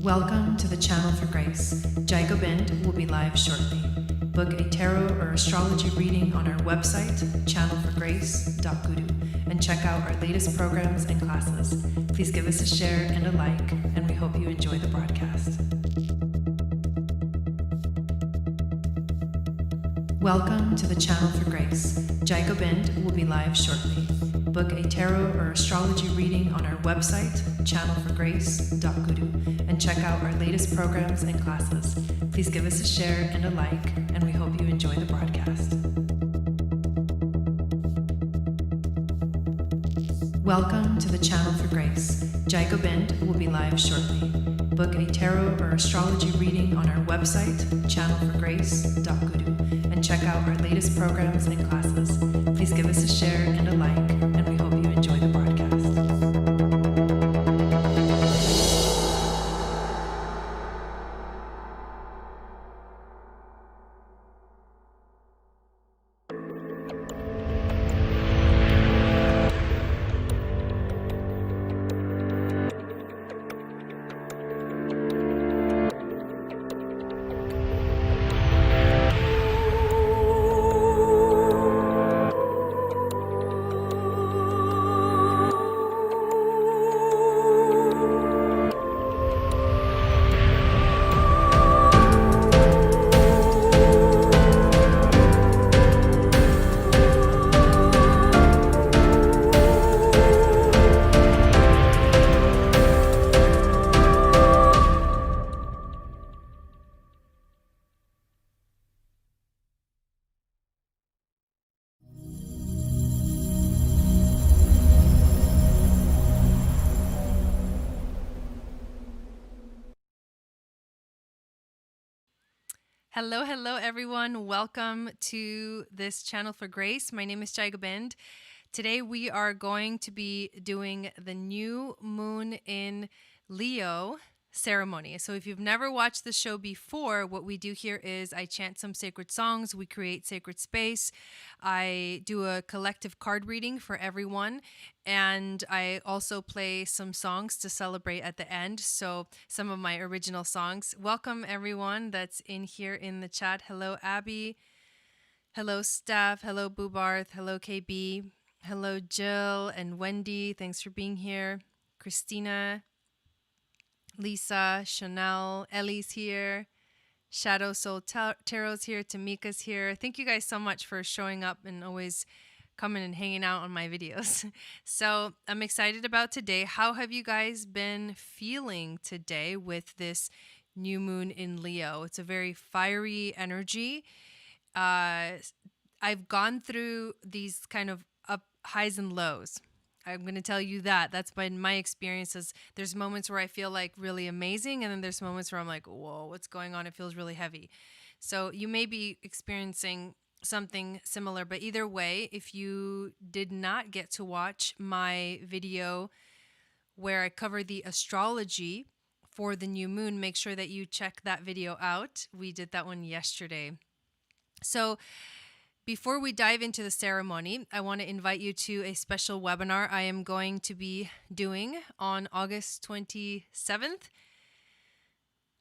Welcome to the Channel for Grace. Gobind will be live shortly. Book a tarot or astrology reading on our website, channelforgrace.guru, and check out our latest programs and classes. Please give us a share and a like, and we hope you enjoy the broadcast. Welcome to the Channel for Grace. Gobind will be live shortly. Book a tarot or astrology reading on our website, channelforgrace.guru, and check out our latest programs and classes. Please give us a share and a like, and we hope you enjoy the broadcast. Welcome to the Channel for Grace. Gobind will be live shortly. Book a tarot or astrology reading on our website, channelforgrace.guru, and check out our latest programs and classes. Please give us a share and a like, and we hope you enjoy the broadcast. Hello everyone. Welcome to this Channel for Grace. My name is Gobind. Today we are going to be doing the new moon in Leo ceremony. So if you've never watched the show before, what we do here is I chant some sacred songs, we create sacred space, I do a collective card reading for everyone, and I also play some songs to celebrate at the end. So some of my original songs. Welcome everyone that's in here in the chat. Hello Abby. Hello Steph. Hello Boobarth. Hello KB. Hello Jill and Wendy. Thanks for being here. Christina. Lisa, Chanel, Ellie's here, Shadow Soul Tarot's here, Tamika's here. Thank you guys so much for showing up and always coming and hanging out on my videos. So I'm excited about today. How have you guys been feeling today with this new moon in Leo? It's a very fiery energy. I've gone through these kind of highs and lows. I'm going to tell you that. That's been my experiences. There's moments where I feel like really amazing, and then there's moments where I'm like, whoa, what's going on? It feels really heavy. So you may be experiencing something similar, but either way, if you did not get to watch my video where I cover the astrology for the new moon, make sure that you check that video out. We did that one yesterday. So before we dive into the ceremony, I want to invite you to a special webinar I am going to be doing on August 27th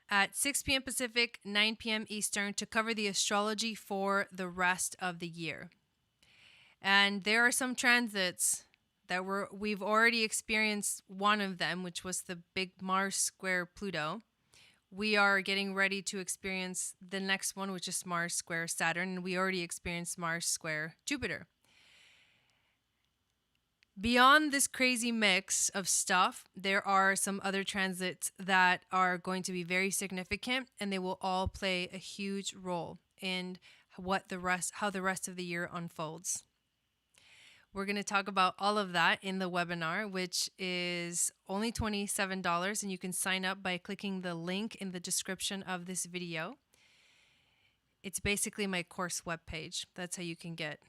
at 6 p.m. Pacific, 9 p.m. Eastern to cover the astrology for the rest of the year. And there are some transits that we've already experienced one of them, which was the big Mars square Pluto. We are getting ready to experience the next one, which is Mars square Saturn, and we already experienced Mars square Jupiter. Beyond this crazy mix of stuff, there are some other transits that are going to be very significant, and they will all play a huge role in how the rest of the year unfolds. We're going to talk about all of that in the webinar, which is only $27, and you can sign up by clicking the link in the description of this video. It's basically my course webpage. That's how you can get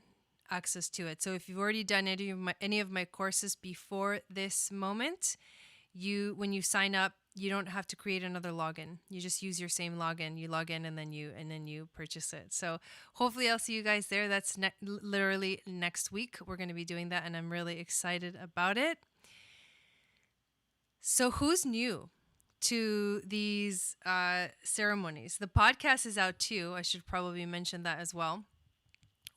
access to it. So if you've already done any of my courses before this moment, when you sign up, you don't have to create another login. You just use your same login. You log in and then you purchase it. So hopefully I'll see you guys there. That's literally next week. We're going to be doing that, and I'm really excited about it. So who's new to these ceremonies. The podcast is out too. I should probably mention that as well.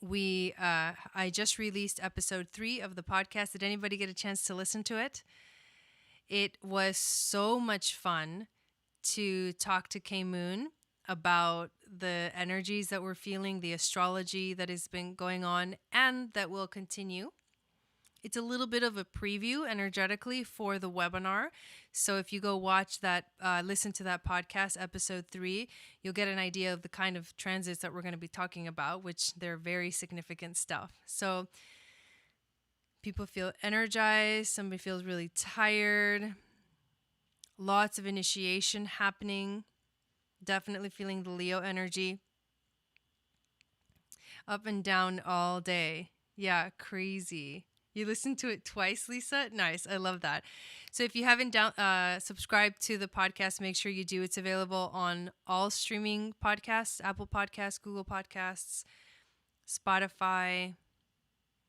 I just released episode 3 of the podcast. Did anybody get a chance to listen to it? It was so much fun to talk to K Moon about the energies that we're feeling, the astrology that has been going on and that will continue. It's a little bit of a preview energetically for the webinar. So if you go watch that, listen to that podcast, episode 3, you'll get an idea of the kind of transits that we're going to be talking about, which they're very significant stuff. So people feel energized. Somebody feels really tired. Lots of initiation happening. Definitely feeling the Leo energy. Up and down all day. Yeah, crazy. You listened to it twice, Lisa? Nice. I love that. So if you haven't subscribed to the podcast, make sure you do. It's available on all streaming podcasts, Apple Podcasts, Google Podcasts, Spotify.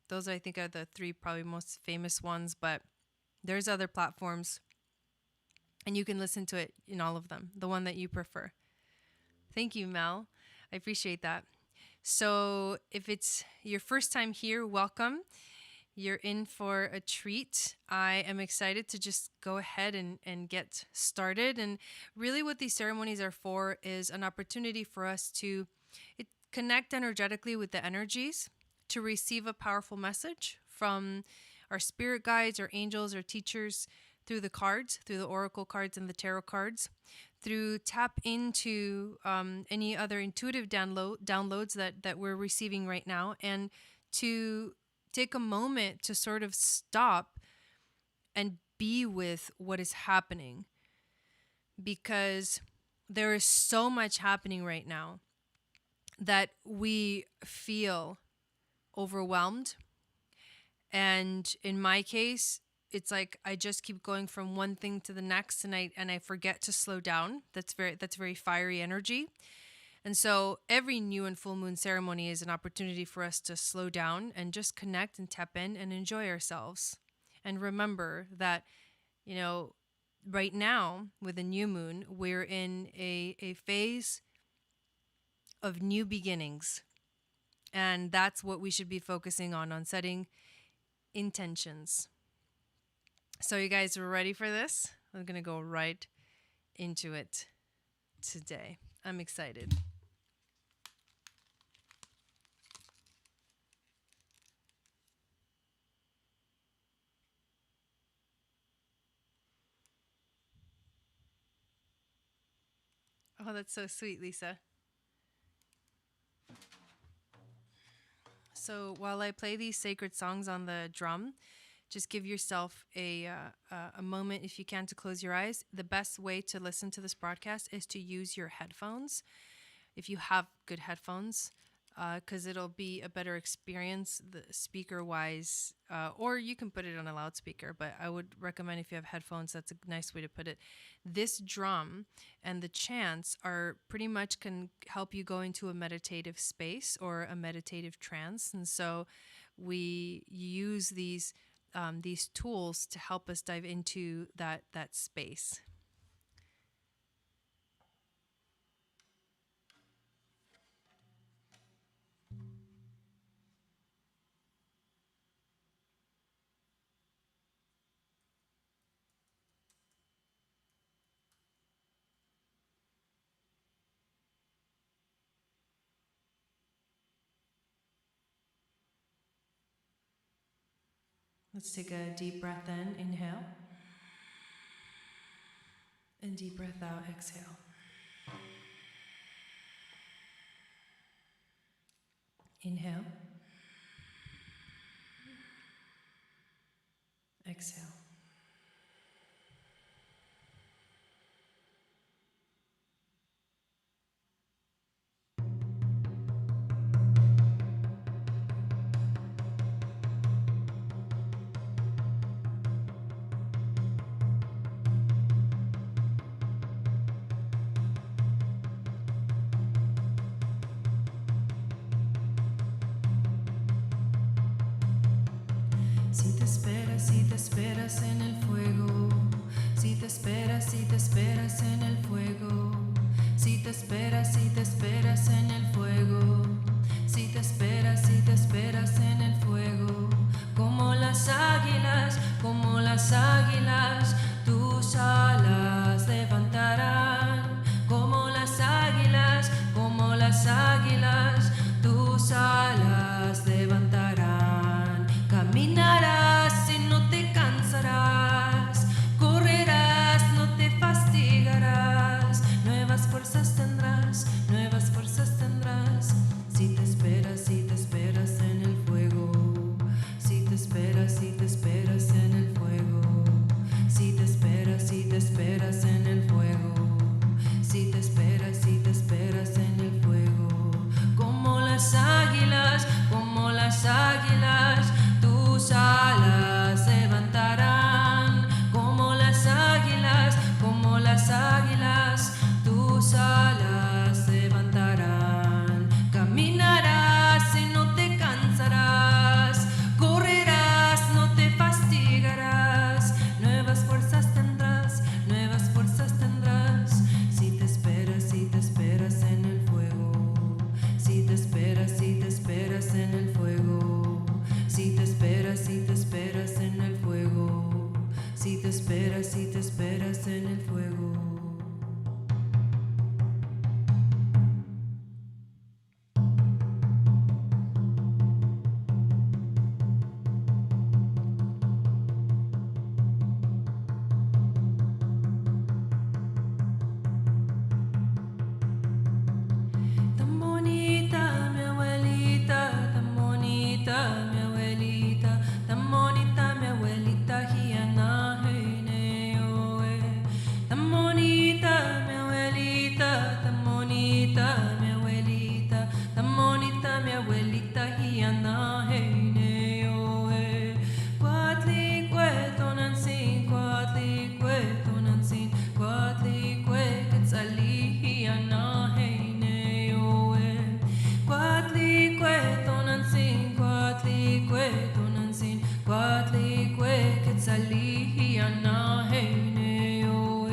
Those, I think, are the 3 probably most famous ones, but there's other platforms. And you can listen to it in all of them, the one that you prefer. Thank you, Mel. I appreciate that. So if it's your first time here, welcome. You're in for a treat. I am excited to just go ahead and get started. And really what these ceremonies are for is an opportunity for us to connect energetically with the energies, to receive a powerful message from our spirit guides, our angels, our teachers, through the cards, through the oracle cards and the tarot cards, through tap into any other intuitive downloads that we're receiving right now, and to take a moment to sort of stop and be with what is happening, because there is so much happening right now that we feel overwhelmed. And in my case, it's like I just keep going from one thing to the next, and I forget to slow down. That's very fiery energy. And so every new and full moon ceremony is an opportunity for us to slow down and just connect and tap in and enjoy ourselves. And remember that, right now with a new moon, we're in a phase of new beginnings. And that's what we should be focusing on setting intentions. So you guys are ready for this? I'm going to go right into it today. I'm excited. Oh, that's so sweet, Lisa. So while I play these sacred songs on the drum, just give yourself a moment, if you can, to close your eyes. The best way to listen to this broadcast is to use your headphones, if you have good headphones, because it'll be a better experience, the speaker-wise, or you can put it on a loudspeaker, but I would recommend if you have headphones, that's a nice way to put it. This drum and the chants are pretty much can help you go into a meditative space or a meditative trance, and so we use these tools to help us dive into that space. Let's take a deep breath in, inhale. And deep breath out, exhale. Inhale. Exhale. Si te esperas en el fuego. Si te esperas en el fuego. Si te esperas en el fuego. Si te esperas en el fuego. Como las águilas, tus alas levantarán. Como las águilas, tus alas levantarán. Caminarás y no te cansarás, correrás, no te fatigarás. Nuevas fuerzas tendrás, si te esperas en el fuego. Si te esperas en el fuego. Si te esperas en el fuego. Si te esperas en el fuego. Como las águilas, tus alas levantarán. Como las águilas, tus alas levantarán. Caminarás y no te cansarás, correrás, no te fatigarás. Nuevas fuerzas tendrás, si te esperas en el fuego. Si te esperas en el fuego. Si te esperas en el fuego. Si te esperas en el fuego. Tan bonita mi abuelita, tan bonita mi abuelita, tan bonita mi abuelita, Giana, hey, ne, oh, tan bonita mi abuelita, tan bonita mi abuelita, tan bonita mi abuelita, Giana, hey, ne, oh, Cuatli cuetonansin, cuatli cuequetzali, Giana, hey, ne, oh, Cuatli cuetonansin, cuatli cuequetzali, Giana, hey, ne, oh,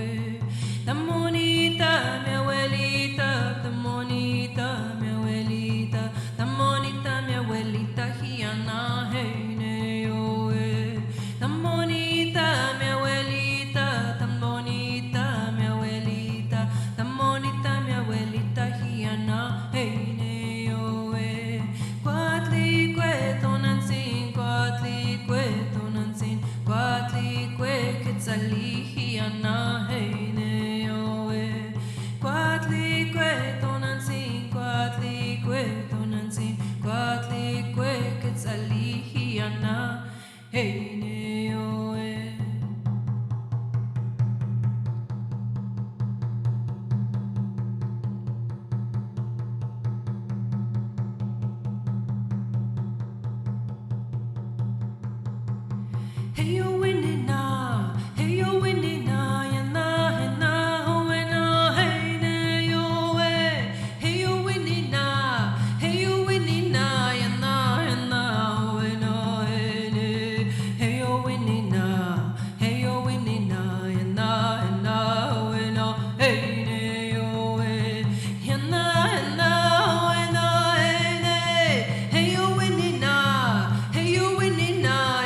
tan bonita mi abuelita, tan bonita mi abuelita, tan bonita mi abuelita, Giana, hey, ne, oh, tan bonita mi abuelita, tan bonita mi abuelita, tan bonita mi abuelita, Giana, hey, ne, oh, Cuatli cuetonansin, cuatli cuequetzali, Giana, hey, ne, oh, Cuatli cuetonansin, cuatli cuequetzali, Giana, hey, ne, oh, Hey yo windy na, ya na, oh na, hey ne yo Hey yo windy na, ya na, oh na, hey ne. Hey yo windy na, ya na, oh na, hey ne yo ya na, oh na, hey ne. Hey yo windy na,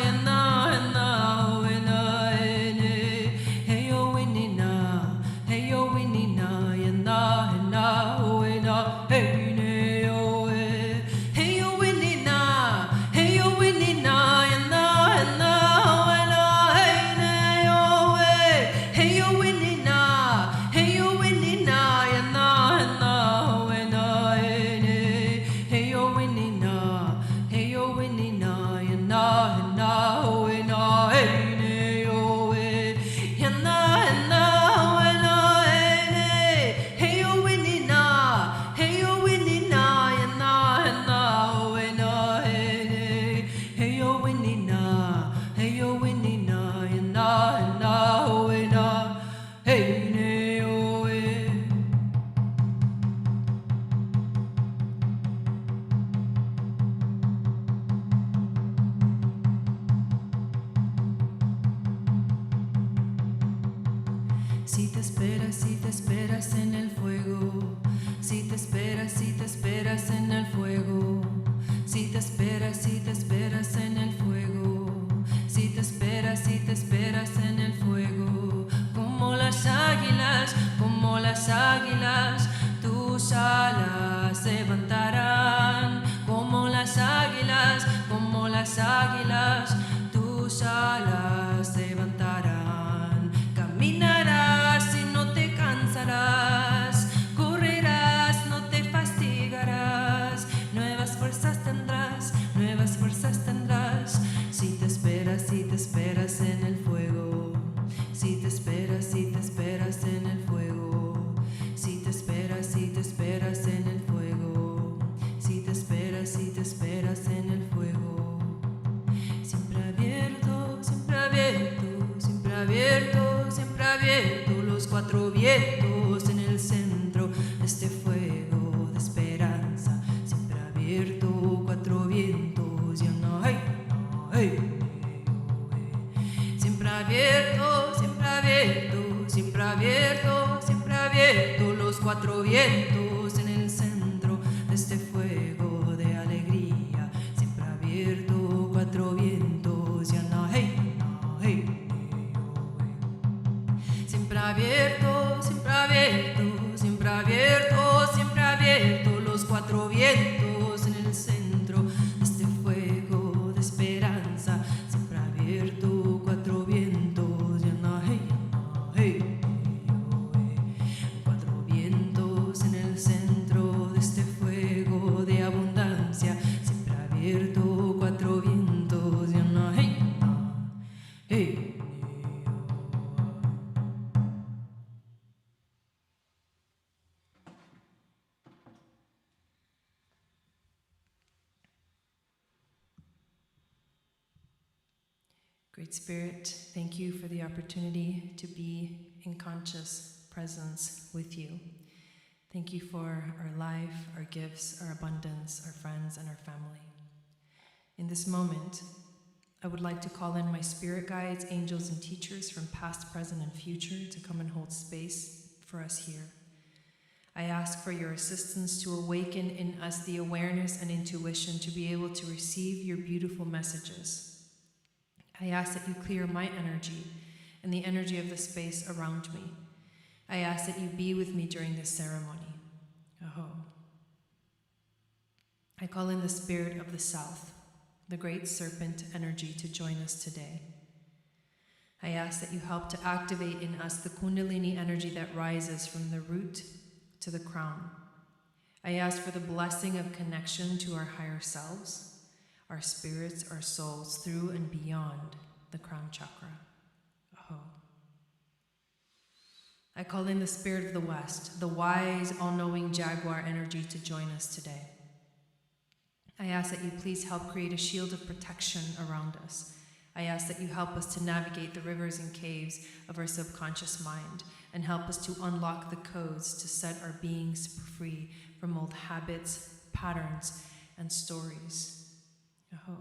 ya na, oh na. si te esperas en el fuego, si te esperas en el fuego, si te esperas en el fuego, si te esperas en el fuego, como las águilas, tus alas se levantarán, como las águilas, tus alas se levantarán. Caminarás y no te cansarás, correrás, no te fatigarás, nuevas fuerzas tendrás, si te esperas en el fuego, si te esperas en el fuego, si te esperas en el fuego, si te esperas en el fuego. Siempre abierto, siempre abierto, siempre abierto, siempre abierto, los cuatro vientos en el centro de este fuego de esperanza. Siempre abierto, cuatro vientos, ya no hay, no hay. Siempre abierto, siempre abierto, siempre abierto, siempre abierto, los cuatro vientos en el centro de este fuego de alegría. Siempre abierto, cuatro vientos, ya no hay, no hay. Siempre abierto, siempre abierto, siempre abierto, siempre abierto, los cuatro vientos en el centro de este fuego de esperanza. Siempre abierto, cuatro vientos, ya no hay, no hay. Cuatro vientos en el centro de este fuego de abundancia. Siempre abierto, cuatro vientos, ya no hay, no hay. Great Spirit, thank you for the opportunity to be in conscious presence with you. Thank you for our life, our gifts, our abundance, our friends, and our family. In this moment, I would like to call in my spirit guides, angels, and teachers from past, present, and future to come and hold space for us here. I ask for your assistance to awaken in us the awareness and intuition to be able to receive your beautiful messages. I ask that you clear my energy and the energy of the space around me. I ask that you be with me during this ceremony. Aho. I call in the spirit of the south, the great serpent energy, to join us today. I ask that you help to activate in us the Kundalini energy that rises from the root to the crown. I ask for the blessing of connection to our higher selves, our spirits, our souls, through and beyond the crown chakra. Aho. I call in the spirit of the West, the wise, all-knowing jaguar energy, to join us today. I ask that you please help create a shield of protection around us. I ask that you help us to navigate the rivers and caves of our subconscious mind and help us to unlock the codes to set our beings free from old habits, patterns, and stories. Aho.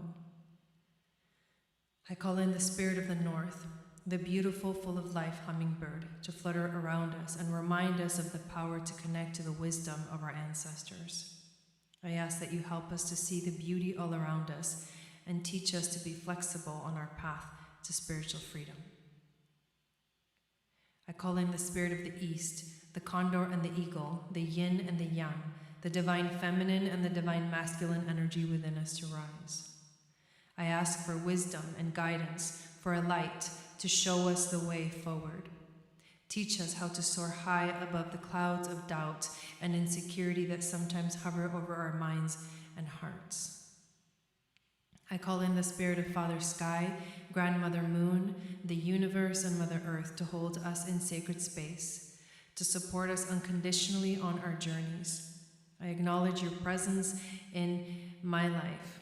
I call in the spirit of the north, the beautiful, full of life hummingbird, to flutter around us and remind us of the power to connect to the wisdom of our ancestors. I ask that you help us to see the beauty all around us and teach us to be flexible on our path to spiritual freedom. I call in the spirit of the east, the condor and the eagle, the yin and the yang, the divine feminine and the divine masculine energy within us to rise. I ask for wisdom and guidance, for a light to show us the way forward. Teach us how to soar high above the clouds of doubt and insecurity that sometimes hover over our minds and hearts. I call in the spirit of Father Sky, Grandmother Moon, the universe, and Mother Earth to hold us in sacred space, to support us unconditionally on our journeys. I acknowledge your presence in my life,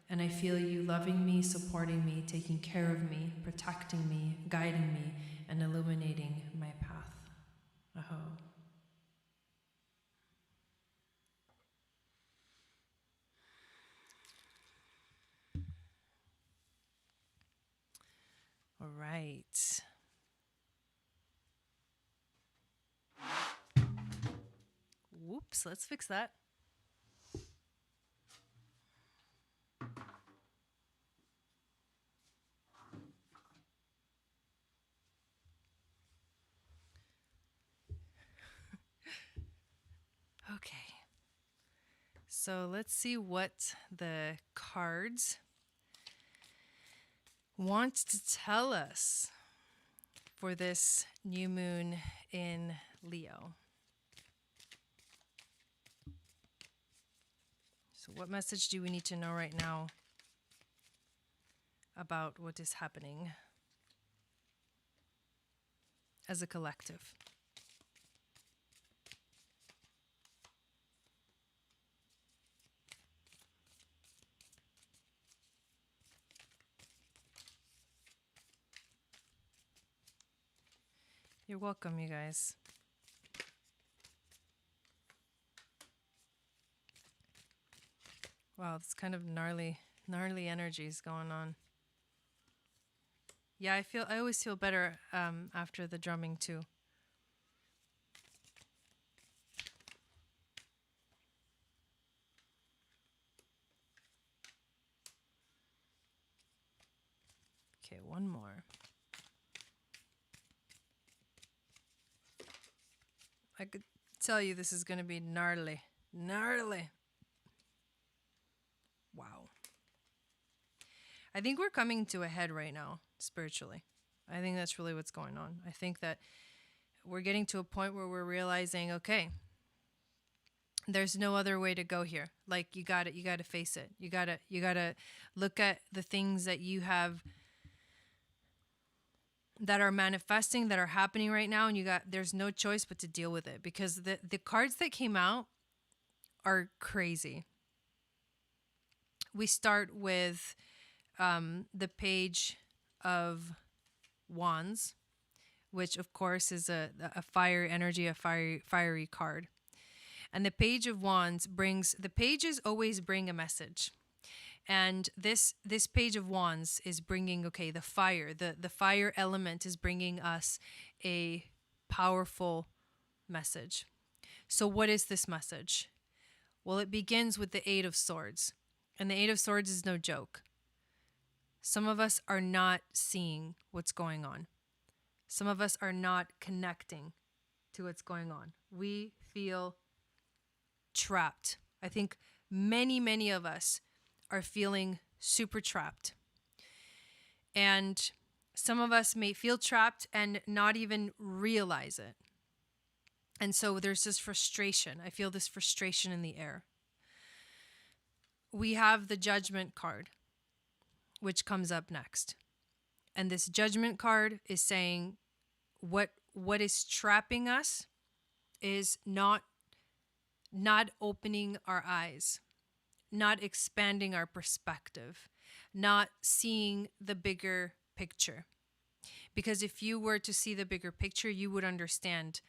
and I feel you loving me, supporting me, taking care of me, protecting me, guiding me, and illuminating my path. Aho. All right. Oops, let's fix that. Okay. So let's see what the cards want to tell us for this new moon in Leo. So what message do we need to know right now about what is happening as a collective? You're welcome, you guys. Wow, it's kind of gnarly energies going on. Yeah, I always feel better after the drumming too. Okay, one more. I could tell you this is going to be gnarly. Gnarly. Wow. I think we're coming to a head right now, spiritually. I think that's really what's going on. I think that we're getting to a point where we're realizing, okay, there's no other way to go here. Like you got to face it. You got to look at the things that you have that are manifesting, that are happening right now, and there's no choice but to deal with it, because the cards that came out are crazy. We start with the Page of Wands, which of course is a fire energy, a fiery card. And the Page of Wands the pages always bring a message. And this Page of Wands is bringing, okay, the fire, the fire element is bringing us a powerful message. So what is this message? Well, it begins with the Eight of Swords. And the Eight of Swords is no joke. Some of us are not seeing what's going on. Some of us are not connecting to what's going on. We feel trapped. I think many of us are feeling super trapped. And some of us may feel trapped and not even realize it. And so there's this frustration. I feel this frustration in the air. We have the Judgment card, which comes up next. And this Judgment card is saying what is trapping us is not opening our eyes, not expanding our perspective, not seeing the bigger picture. Because if you were to see the bigger picture, you would understand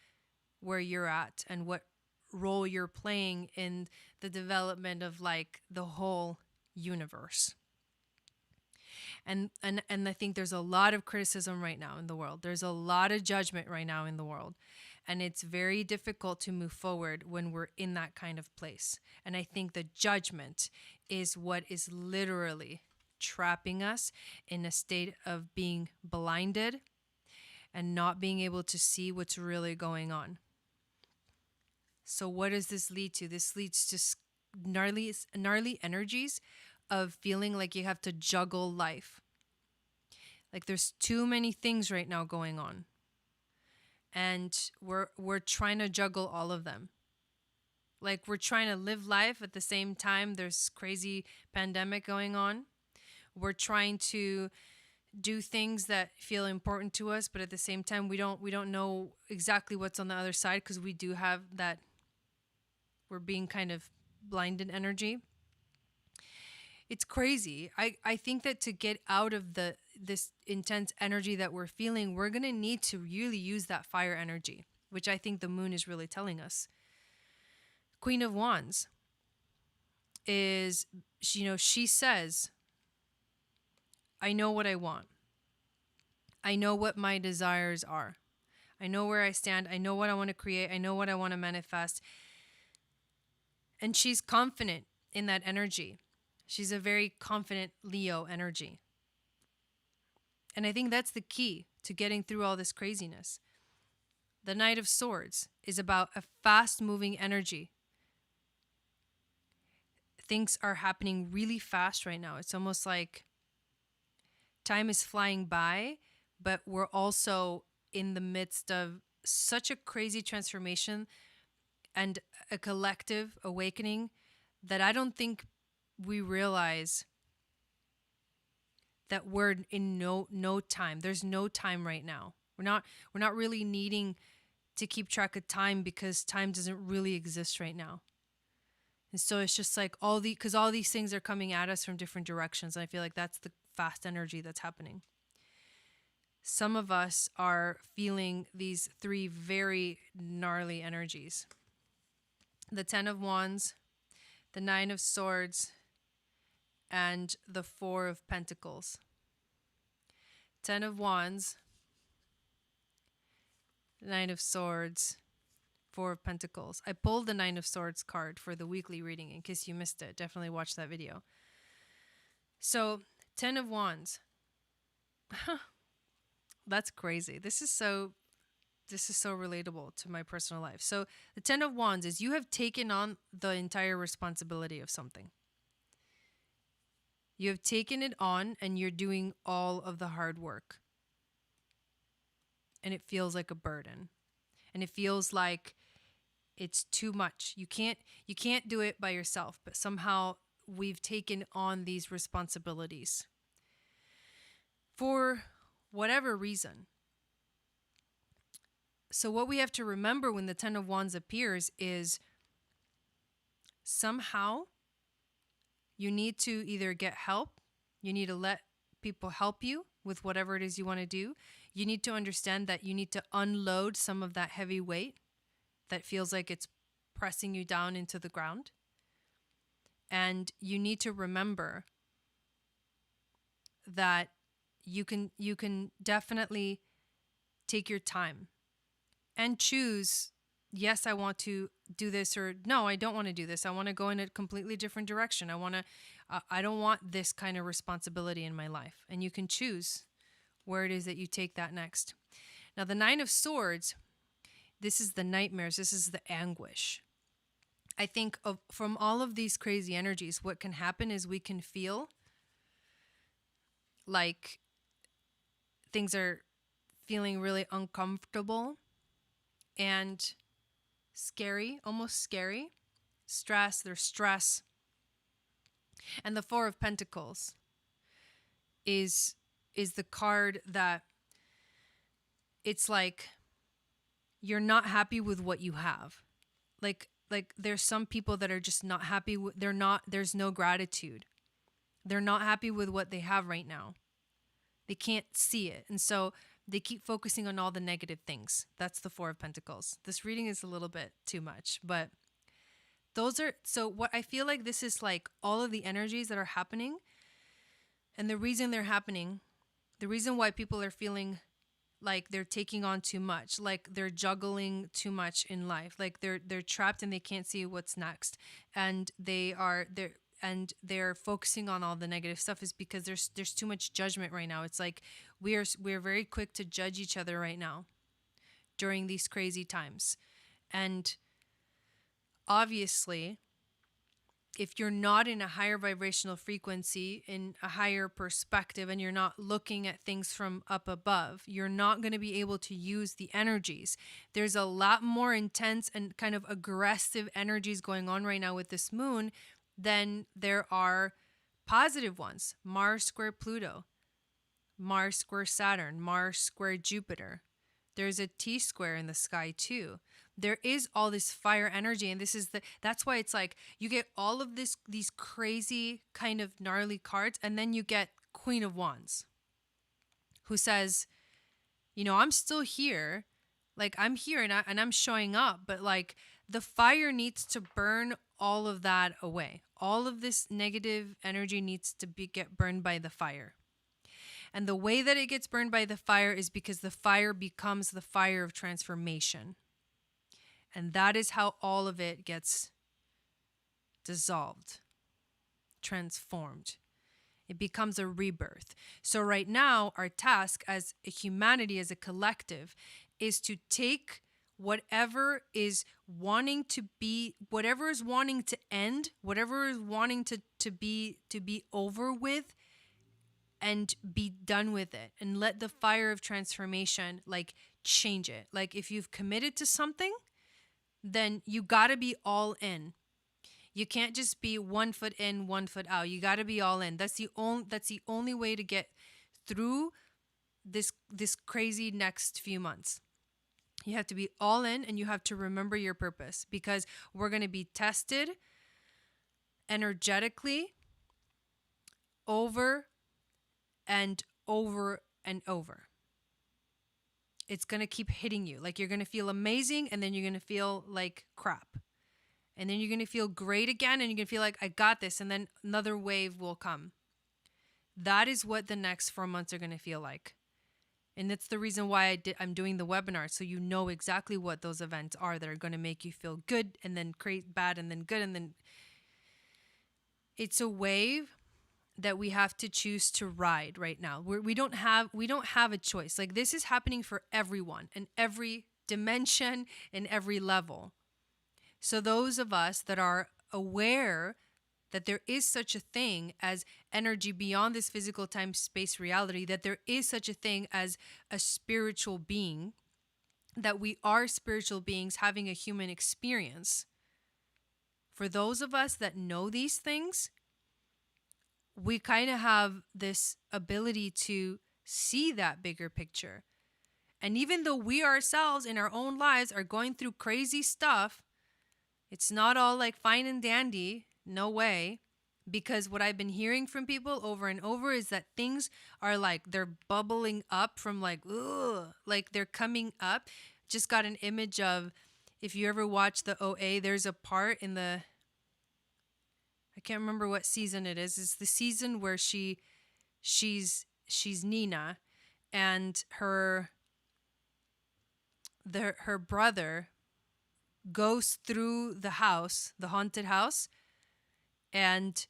where you're at and what role you're playing in the development of like the whole universe. And I think there's a lot of criticism right now in the world. There's a lot of judgment right now in the world. And it's very difficult to move forward when we're in that kind of place. And I think the judgment is what is literally trapping us in a state of being blinded and not being able to see what's really going on. So what does this lead to? This leads to gnarly energies of feeling like you have to juggle life. Like there's too many things right now going on. And we're trying to juggle all of them. Like we're trying to live life at the same time there's crazy pandemic going on. We're trying to do things that feel important to us, but at the same time we don't know exactly what's on the other side, because we do have that, we're being kind of blinded energy. It's crazy. I think that to get out of this intense energy that we're feeling, we're going to need to really use that fire energy, which I think the moon is really telling us. Queen of Wands is, she says, I know what I want. I know what my desires are. I know where I stand. I know what I want to create. I know what I want to manifest. And she's confident in that energy. She's a very confident Leo energy. And I think that's the key to getting through all this craziness. The Knight of Swords is about a fast-moving energy. Things are happening really fast right now. It's almost like time is flying by, but we're also in the midst of such a crazy transformation and a collective awakening that I don't think we realize that we're in no time. There's no time right now. We're not really needing to keep track of time because time doesn't really exist right now. And so it's just like because all these things are coming at us from different directions. And I feel like that's the fast energy that's happening. Some of us are feeling these three very gnarly energies. The 10 of Wands, the 9 of Swords, and the 4 of Pentacles. 10 of Wands, 9 of Swords, 4 of Pentacles. I pulled the 9 of Swords card for the weekly reading in case you missed it. Definitely watch that video. So, 10 of Wands. That's crazy. This is so relatable to my personal life. So, the 10 of Wands is you have taken on the entire responsibility of something. You have taken it on and you're doing all of the hard work. And it feels like a burden. And it feels like it's too much. You can't do it by yourself, but somehow we've taken on these responsibilities for whatever reason. So what we have to remember when the 10 of Wands appears is somehow you need to either get help, you need to let people help you with whatever it is you want to do. You need to understand that you need to unload some of that heavy weight that feels like it's pressing you down into the ground. And you need to remember that you can definitely take your time and choose, yes, I want to do this, or no, I don't want to do this. I want to go in a completely different direction. I don't want this kind of responsibility in my life. And you can choose where it is that you take that next. Now, the 9 of Swords, this is the nightmares. This is the anguish. I think from all of these crazy energies, what can happen is we can feel like things are feeling really uncomfortable and scary, almost scary. There's stress. And the 4 of Pentacles is the card that it's like you're not happy with what you have. Like there's some people that are just not happy with, there's no gratitude. They're not happy with what they have right now. They can't see it. And so they keep focusing on all the negative things. That's the 4 of Pentacles. This reading is a little bit too much, but so what I feel like this is like all of the energies that are happening, and the reason they're happening, the reason why people are feeling like they're taking on too much, like they're juggling too much in life, like they're trapped and they can't see what's next, and they're focusing on all the negative stuff, is because there's too much judgment right now. It's like we're very quick to judge each other right now during these crazy times. And obviously, if you're not in a higher vibrational frequency, in a higher perspective, and you're not looking at things from up above, you're not going to be able to use the energies. There's a lot more intense and kind of aggressive energies going on right now with this moon than there are positive ones. Mars square Pluto, Mars square Saturn, Mars square Jupiter. There's a T-square in the sky too. There is all this fire energy, and that's why it's like you get all of these crazy kind of gnarly cards, and then you get Queen of Wands, who says, I'm still here, like I'm here and I'm showing up, but like the fire needs to burn all of that away. All of this negative energy needs to get burned by the fire. And the way that it gets burned by the fire is because the fire becomes the fire of transformation. And that is how all of it gets dissolved, transformed. It becomes a rebirth. So right now, our task as a humanity, as a collective, is to take whatever is wanting to be, whatever is wanting to end, whatever is wanting to be over with, and be done with it, and let the fire of transformation like change it. Like if you've committed to something, then you gotta be all in. You can't just be 1 foot in, 1 foot out. You got to be all in. That's the only way to get through this crazy next few months. You have to be all in, and you have to remember your purpose, because we're going to be tested energetically over and over and over. It's going to keep hitting you. Like you're going to feel amazing, and then you're going to feel like crap. And then you're going to feel great again, and you're going to feel like, I got this. And then another wave will come. That is what the next 4 months are going to feel like. And that's the reason why I'm doing the webinar. So you know exactly what those events are that are going to make you feel good, and then bad, and then good. And then it's a wave that we have to choose to ride right now. We don't have a choice. Like this is happening for everyone in every dimension, in every level. So those of us that are aware that there is such a thing as energy beyond this physical time-space reality, that there is such a thing as a spiritual being, that we are spiritual beings having a human experience. For those of us that know these things, we kind of have this ability to see that bigger picture. And even though we ourselves in our own lives are going through crazy stuff, it's not all like fine and dandy, no way. Because what I've been hearing from people over and over is that things are like, they're bubbling up from like, ugh, like they're coming up. Just got an image of, if you ever watch the OA, there's a part in the, I can't remember what season it is. It's the season where she's Nina, and her brother goes through the house, the haunted house, and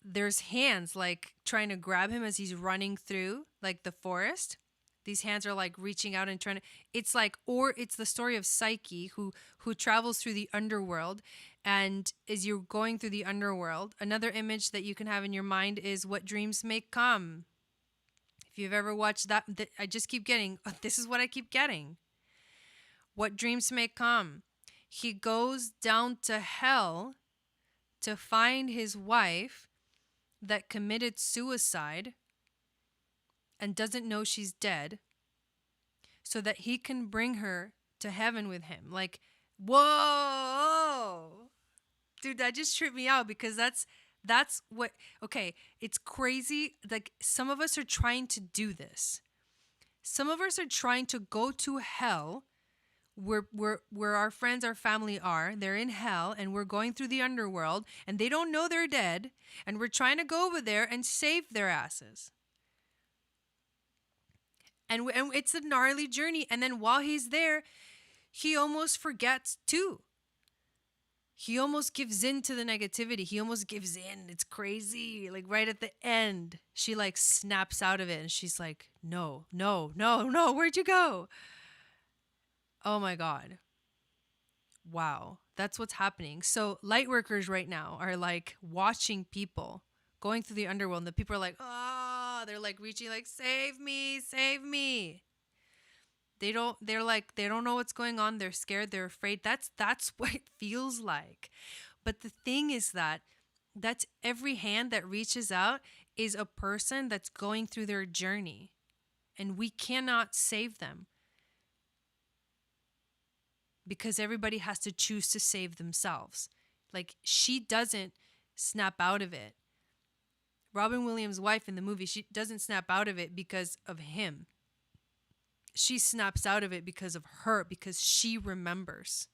there's hands like trying to grab him as he's running through like the forest. These hands are like reaching out and trying to, it's like, or it's the story of Psyche who travels through the underworld. And as you're going through the underworld, another image that you can have in your mind is what dreams may come. If you've ever watched that, I just keep getting, this is what I keep getting. What dreams may come. He goes down to hell to find his wife that committed suicide and doesn't know she's dead, so that he can bring her to heaven with him. Like, whoa, dude, that just tripped me out, because that's what, okay, it's crazy. Like some of us are trying to do this. Some of us are trying to go to hell where our friends, our family are. They're in hell, and we're going through the underworld, and they don't know they're dead, and we're trying to go over there and save their asses. And it's a gnarly journey. And then while he's there, he almost forgets too. He almost gives in to the negativity. He almost gives in. It's crazy. Like right at the end, she like snaps out of it, and she's like, no, where'd you go? Oh my God. Wow. That's what's happening. So light workers right now are like watching people going through the underworld, and the people are like, oh, they're like reaching like, save me, save me. They don't know what's going on. They're scared. They're afraid. That's what it feels like. But the thing is that's every hand that reaches out is a person that's going through their journey, and we cannot save them, because everybody has to choose to save themselves. Like she doesn't snap out of it. Robin Williams' wife in the movie, she doesn't snap out of it because of him. She snaps out of it because of her, because she remembers.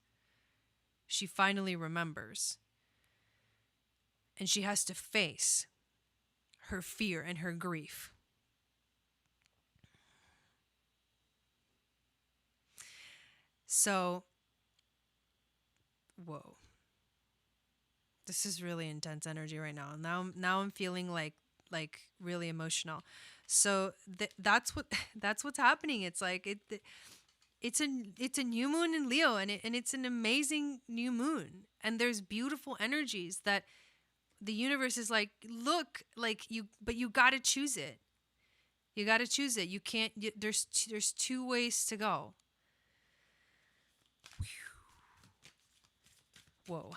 She finally remembers. And she has to face her fear and her grief. So, whoa. This is really intense energy right now. Now I'm feeling like really emotional. So that's what that's what's happening. It's like it's a new moon in Leo, and it's an amazing new moon. And there's beautiful energies that the universe is like, look, like but you got to choose it. You got to choose it. You can't there's two ways to go. Whoa.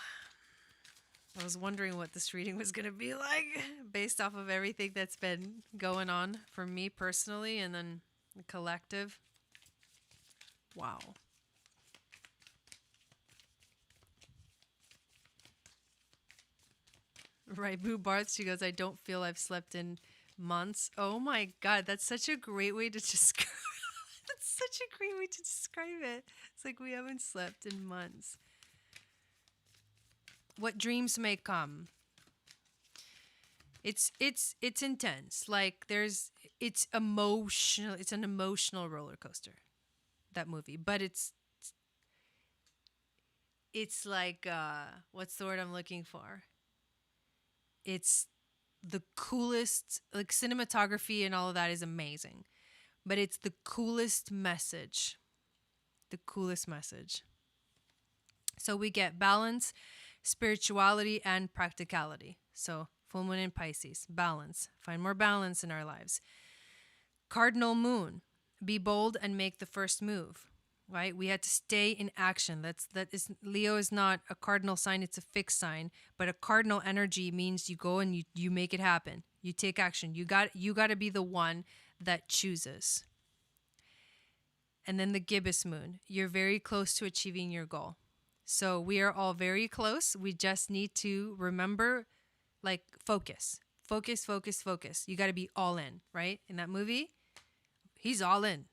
I was wondering what this reading was going to be like based off of everything that's been going on for me personally and then the collective. Wow. Right, Boo Barth, she goes, I don't feel I've slept in months. Oh my God, that's such a great way to describe that's such a great way to describe it. It's like we haven't slept in months. What dreams may come. It's intense. Like it's emotional. It's an emotional roller coaster, that movie. But it's like what's the word I'm looking for? It's the coolest, like cinematography and all of that is amazing. But it's the coolest message. The coolest message. So we get balance, spirituality, and practicality. So full moon in Pisces, balance. Find more balance in our lives. Cardinal moon, be bold and make the first move. Right? We had to stay in action. Leo is not a cardinal sign, it's a fixed sign. But a cardinal energy means you go and you make it happen. You take action. You got to be the one that chooses. And then the gibbous moon. You're very close to achieving your goal. So we are all very close. We just need to remember, like, focus. Focus, focus, focus. You got to be all in, right? In that movie, he's all in.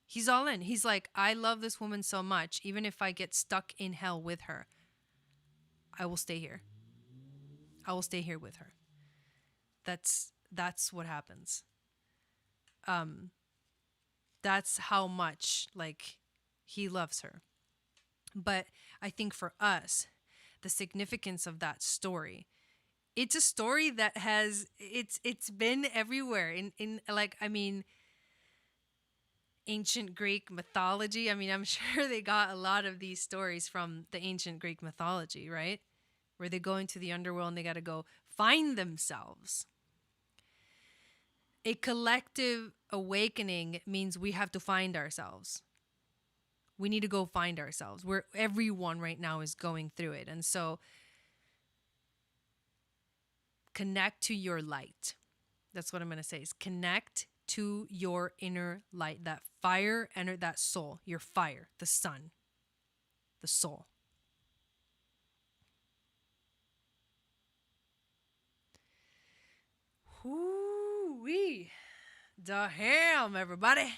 He's all in. He's like, I love this woman so much. Even if I get stuck in hell with her, I will stay here. I will stay here with her. That's what happens. That's how much, like, he loves her. But I think for us, the significance of that story, it's a story that has it's been everywhere in like, I mean, ancient Greek mythology. I mean, I'm sure they got a lot of these stories from the ancient Greek mythology, right? Where they go into the underworld and they got to go find themselves. A collective awakening means we have to find ourselves. We need to go find ourselves. Where everyone right now is going through it. And so connect to your light. That's what I'm going to say, is connect to your inner light, that fire and that soul, your fire, the sun, the soul. Whoo-wee. Damn, everybody.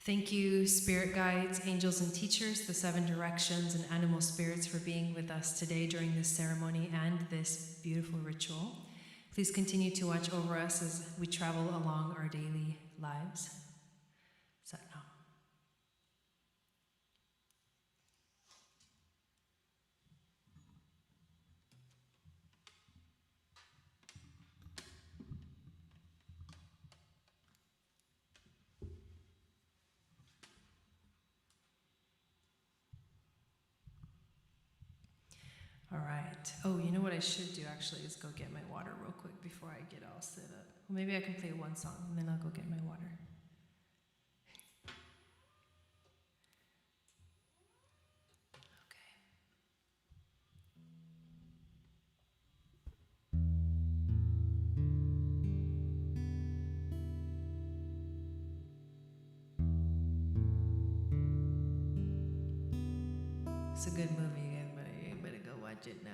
Thank you, spirit guides, angels and teachers, the seven directions, and animal spirits for being with us today during this ceremony and this beautiful ritual. Please continue to watch over us as we travel along our daily lives. Satnam. All right. Oh, you know what I should do actually is go get my water real quick before I get all set up. Well, maybe I can play one song and then I'll go get my water. It's a good movie, you better go watch it now.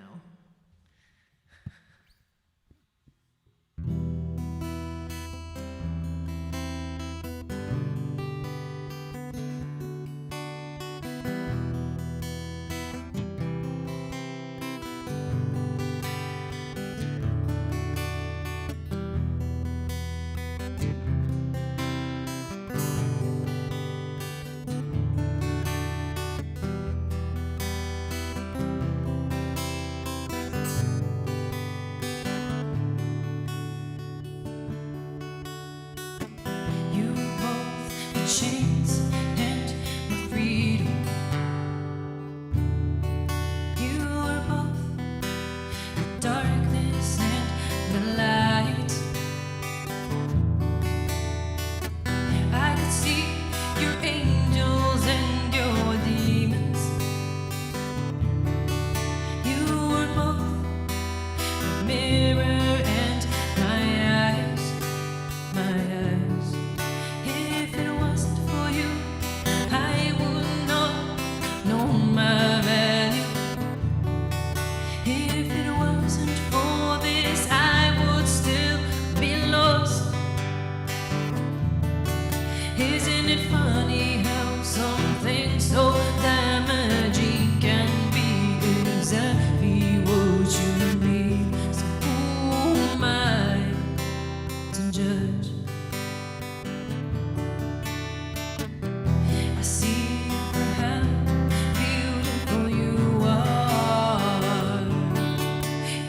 wasn't for this, I would still be lost. Isn't it funny how something so damaging can be exactly what you need? So who am I to judge? I see for how beautiful you are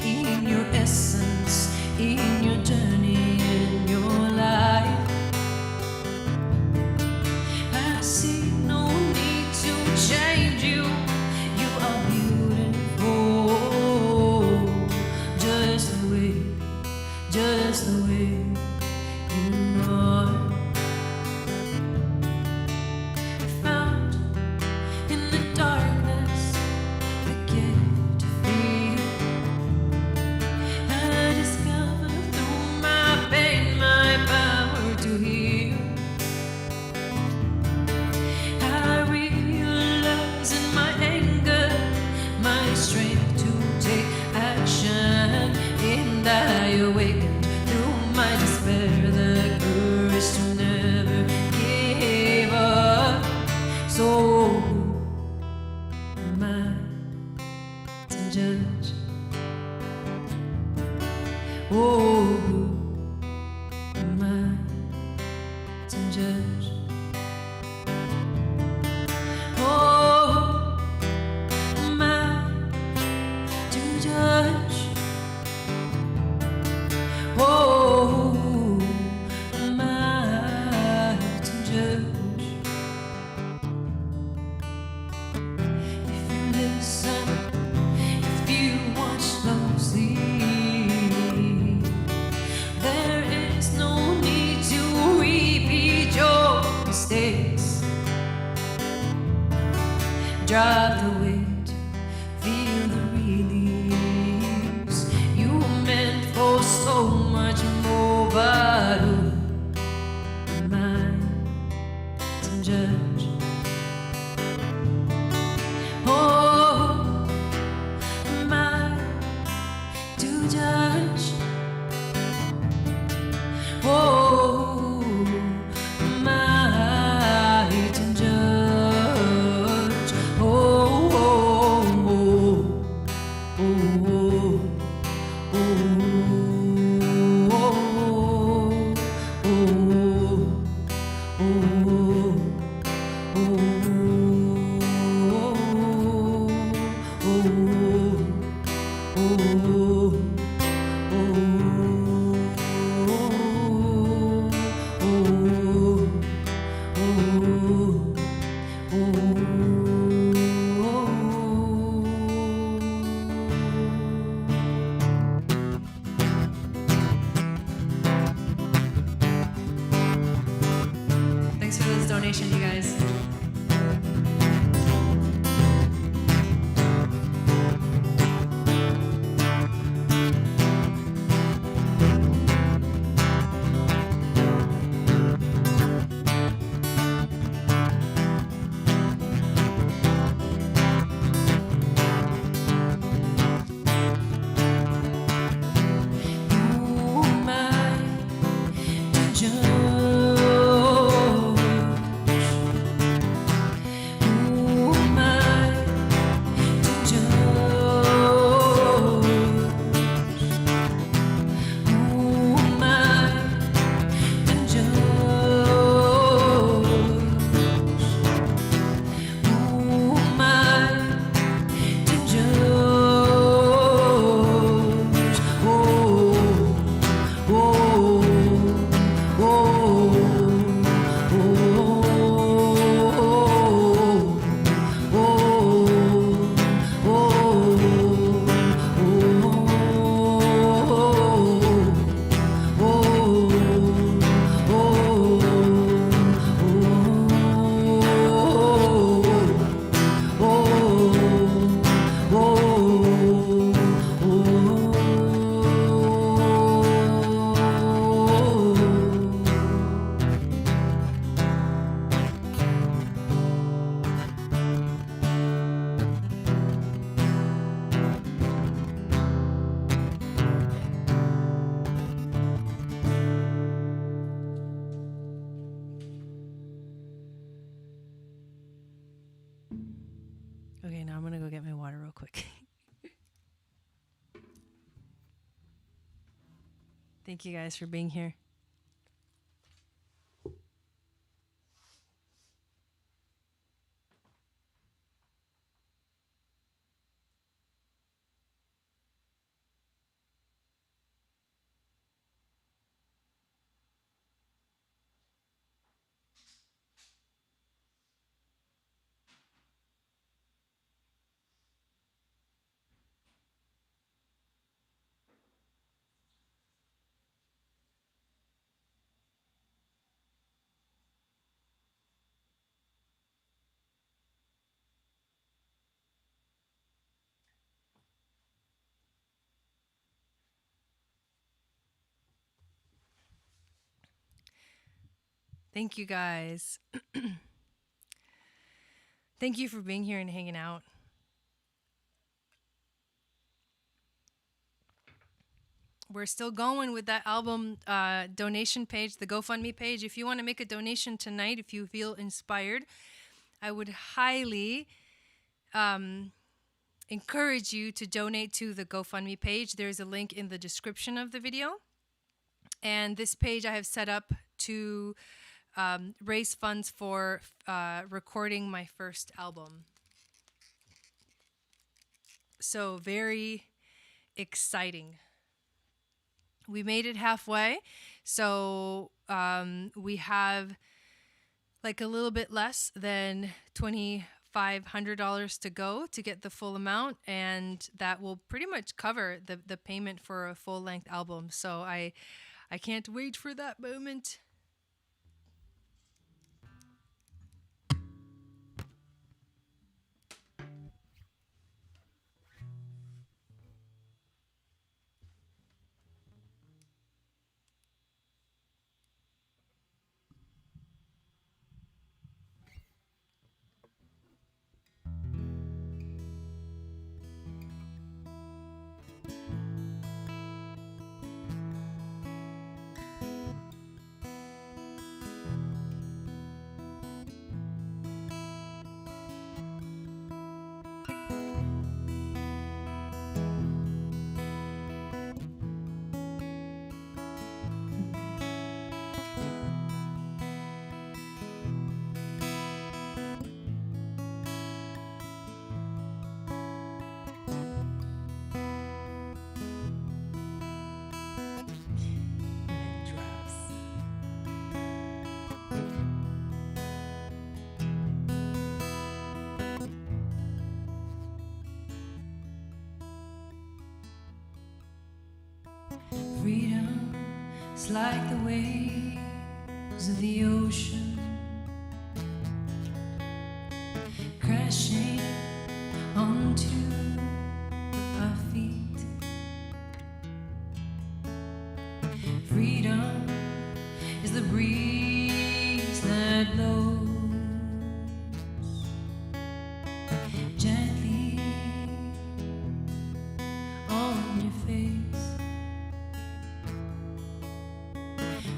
in your essence, in your journey, in your life. I see no need to change you. You are beautiful, just the way you are. Found in the darkness, the gift to feel. I discovered through my pain my power to heal. I realize in my anger my strength to take action, and I awakened through my despair the courage to never give up. So who am I to judge? Oh, who am I to judge? Oh, am I to judge? Oh, am I to judge? If you listen, if you watch closely, there is no need to repeat your mistakes. Drop the weight, feel the release. You were meant for so much more, but who am I to judge? Oh, am I to judge? Oh, am I to judge? Oh, oh, oh, oh, oh, Thank you guys for being here. Thank you guys. Thank you for being here and hanging out. We're still going with that album donation page, the GoFundMe page. If you want to make a donation tonight, if you feel inspired, I would highly encourage you to donate to the GoFundMe page. There's a link in the description of the video. And this page I have set up to raise funds for recording my first album. So very exciting. We made it halfway, so we have like a little bit less than $2,500 to go to get the full amount, and that will pretty much cover the payment for a full-length album. So I can't wait for that moment. Freedom is like the waves of the ocean, crashing onto our feet. Freedom is the breeze that blows gently on your face.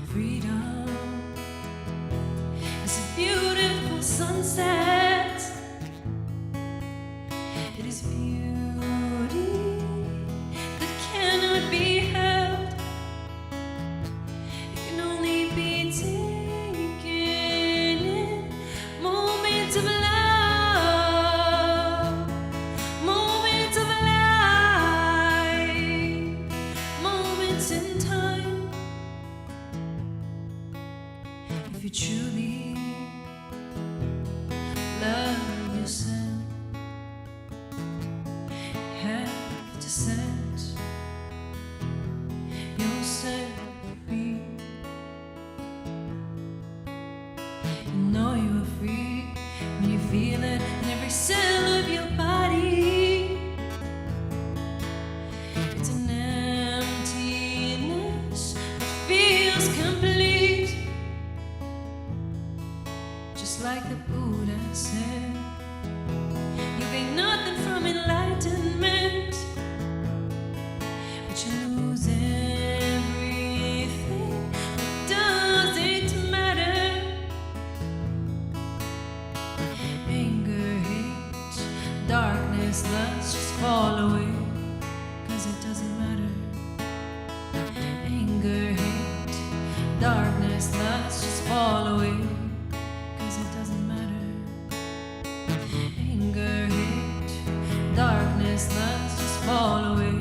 Freedom is a beautiful sunset. It is beauty that cannot be held. It can only be taken in moments of love, moments of life, moments in time. If you truly love yourself, have to set yourself free. You know you are free when you feel it in every cell of your body. It's an emptiness that feels complete. Just like the Buddha said, you gain nothing from enlightenment, but you lose everything. It doesn't matter. Anger, hate, darkness, lust, just fall away, 'cause it doesn't matter. Anger, darkness, let's just fall away, 'cause it doesn't matter. Anger, hate, darkness, let's just fall away,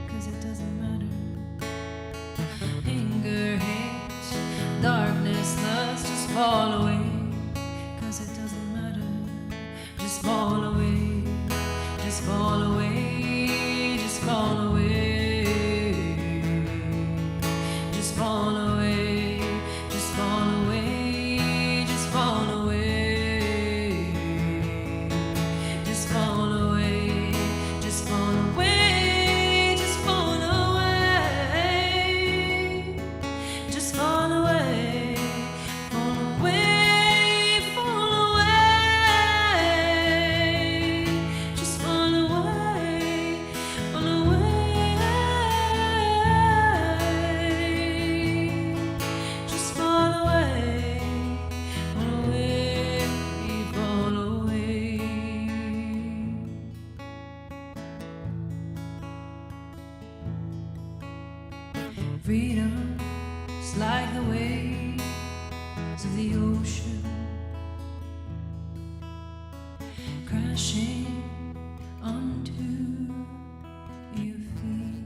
'cause it doesn't matter. Anger, hate, darkness, let's just fall away, 'cause it doesn't matter. Just fall away, just fall away, just fall away. Just fall away, just fall away, just fall away. Just fall away, just fall away, just fall away. Just fall away, fall away, fall away. Just fall away, fall away. Just fall away, fall away, fall away. Freedom is like the waves of the ocean, crashing onto your feet.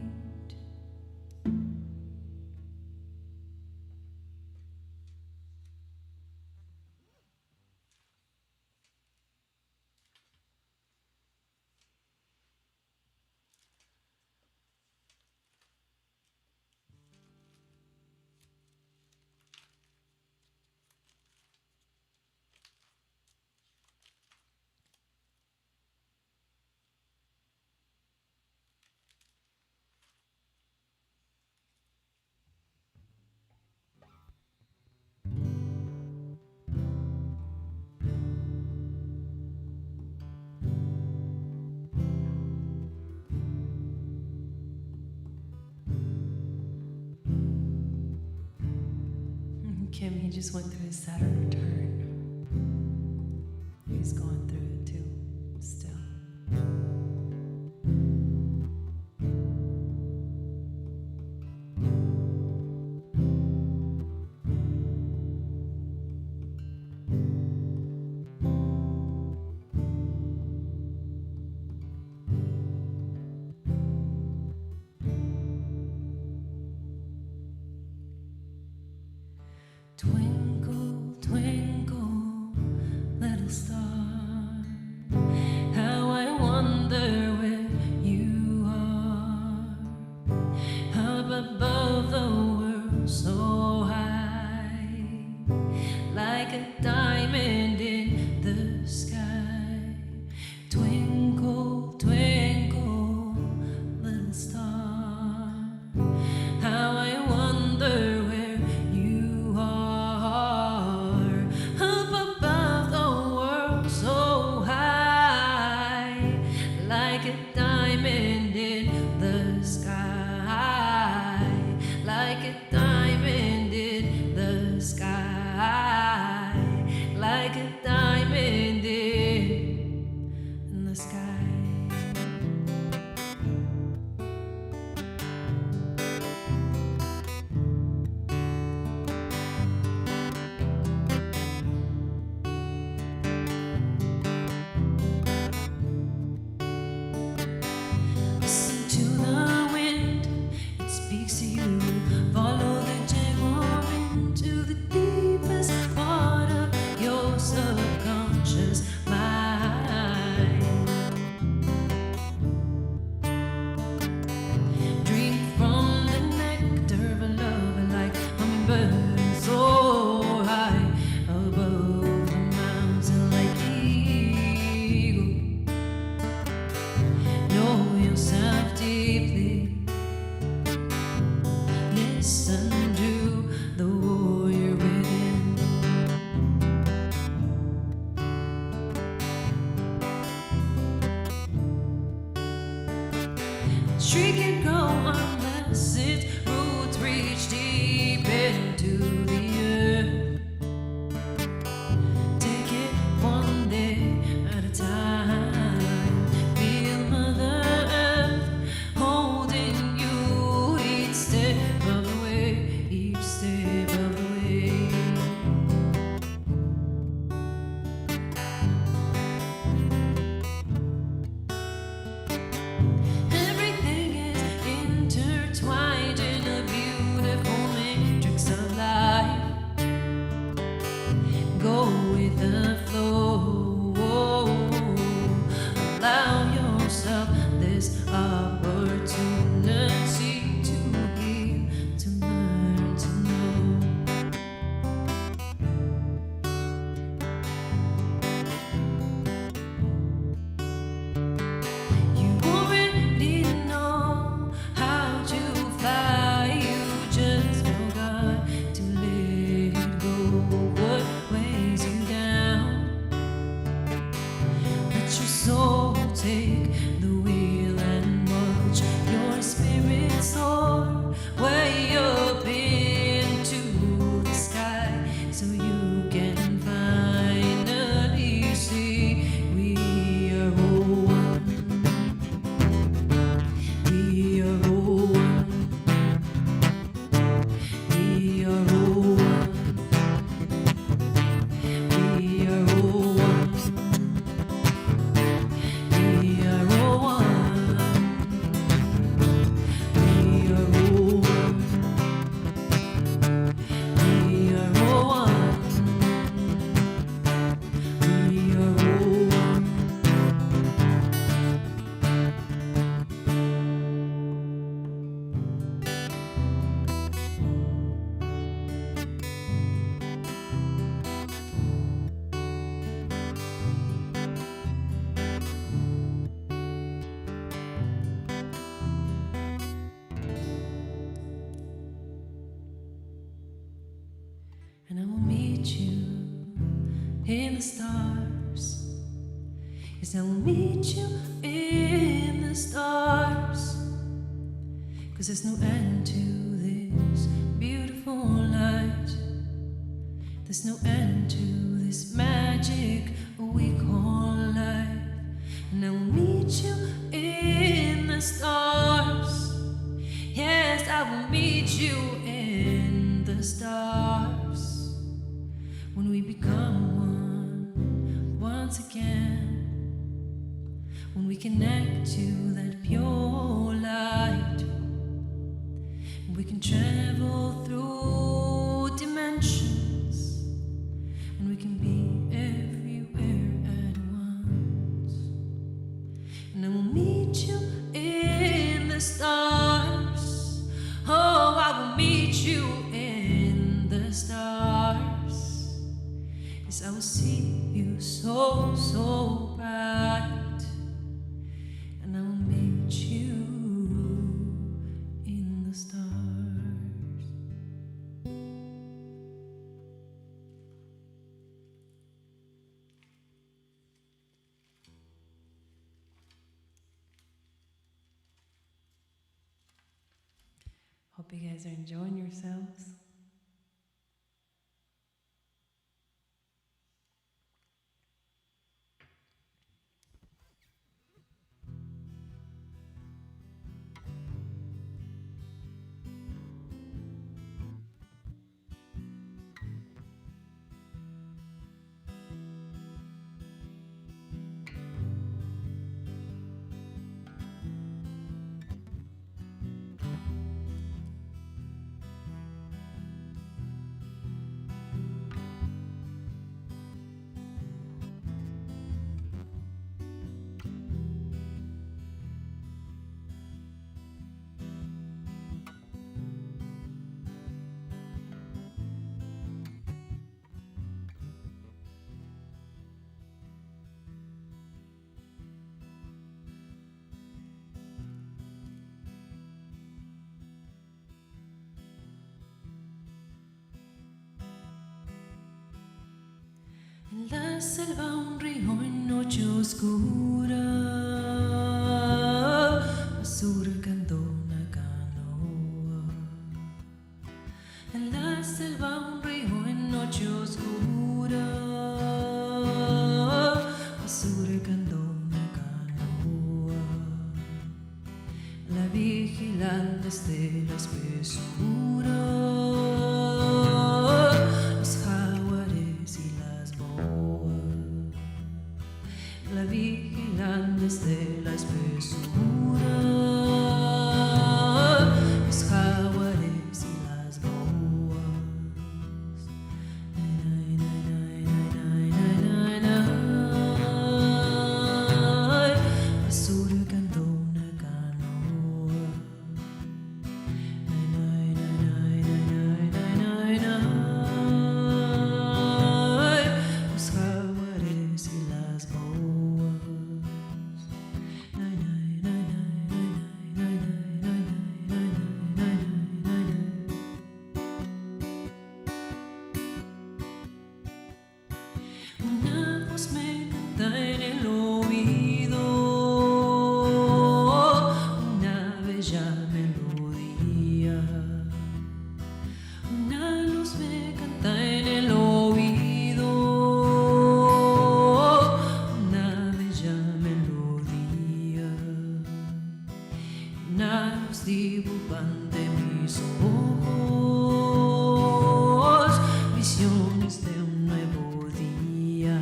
Kim, he just went through his Saturn return. He's going through it too, still. Twinkle, twinkle, little star, how I wonder where you are, up above the world so high, like a diamond in the sky. Twinkle, twinkle, little star, how I wonder where you are, up above the world so high, like a diamond in the sky, like a diamond in the sky, like a diamond in the sky. Listen to the wind, it speaks to you. Follow the jaguar into the deepest part of your subconscious mind. Drink from the nectar of love like hummingbirds so high above the mountain, like eagle. Know yourself deeply. Listen to the warrior within. Tree can grow unless its roots reach deep into the earth. Take it one day at a time. Feel Mother Earth holding you each step of the way, each step and I will meet you in the stars. Yes, I will meet you in the stars. 'Cause there's no end to this beautiful light. There's no end to this magic we call life. And I will meet you in the stars. Yes, I will meet you in the stars. When we become one once again. When we connect to that pure light. We can travel through dimensions. And we can be everywhere at once. And I will meet you in the stars. Oh, I will meet you in the stars. Yes, I will see you so, so bright. And I will meet you in the stars. Hope you guys are enjoying yourselves. En la selva un río en noche oscura va surcando una canoa. En la selva un río en noche oscura va surcando una canoa. La vigilan desde la espesura. La vigilan desde la espesura, los jaguares y las boas. Va surcando una canoa. Los jaguares y las boas. Una voz me canta en el oído, una bella melodía. Una luz me canta en el oído, una bella melodía. Una luz dibujante mis ojos, visiones de un nuevo día.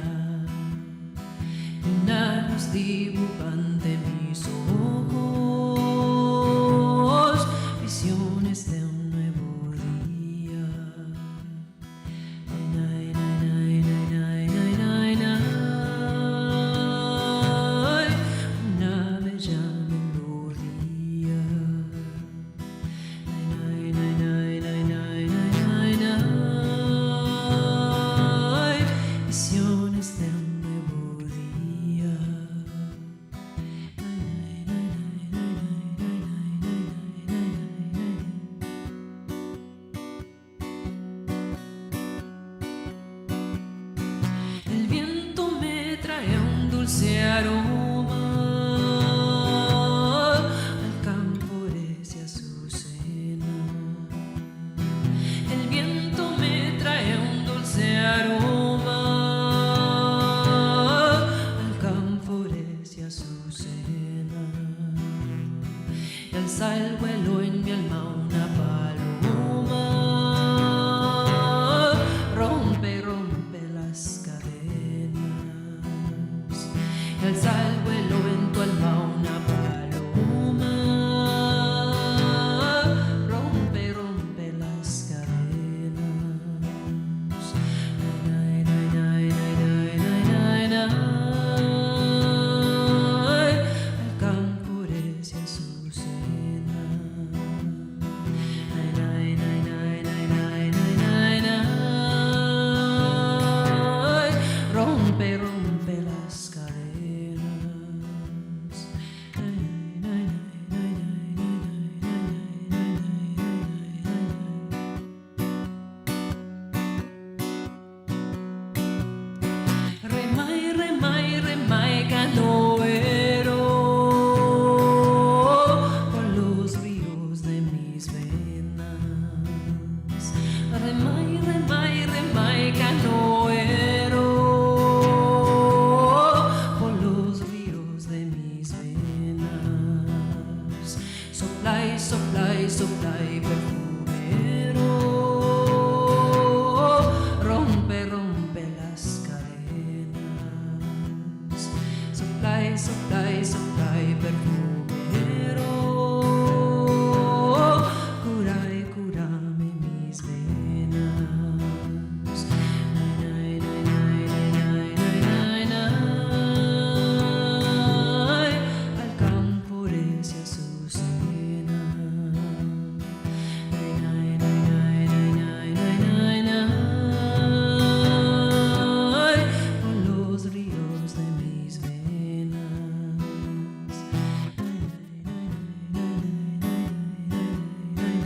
Una luz dibujante mis ojos, visiones de un nuevo día. Una bella melodía. Visiones de un nuevo día. alza el vuelo en mi alma una paloma. Rompe, rompe las cadenas. Alza el vuelo en tu alma una paloma. Rompe, rompe las cadenas. Nay, nay, nay, nay, nay, nay, nay, nay. Al campo de Azucena. Nay, nay, nay, nay, nay, nay, nay, nay, nay. Rompe, rompe las cadenas. Nay, nay, nay, nay, nay, nay, nay, nay, nay. Remai, remai, remai, canoero por los ríos de mis venas. Remai, remai, remai, canoero por los ríos de mis venas. Soplai, soplai, soplai, perfumero. Rompe, rompe las cadenas. Soplai, soplai, soplai, perfumero. Curai, curame mis venas. Nay, nay, nay, nay, nay, nay, nay, nay. Al campo de Azucena. Nay, nay, nay, nay, nay, nay, nay, nay, nay. Por los ríos de mis venas. Nay, nay, nay, nay, nay, nay,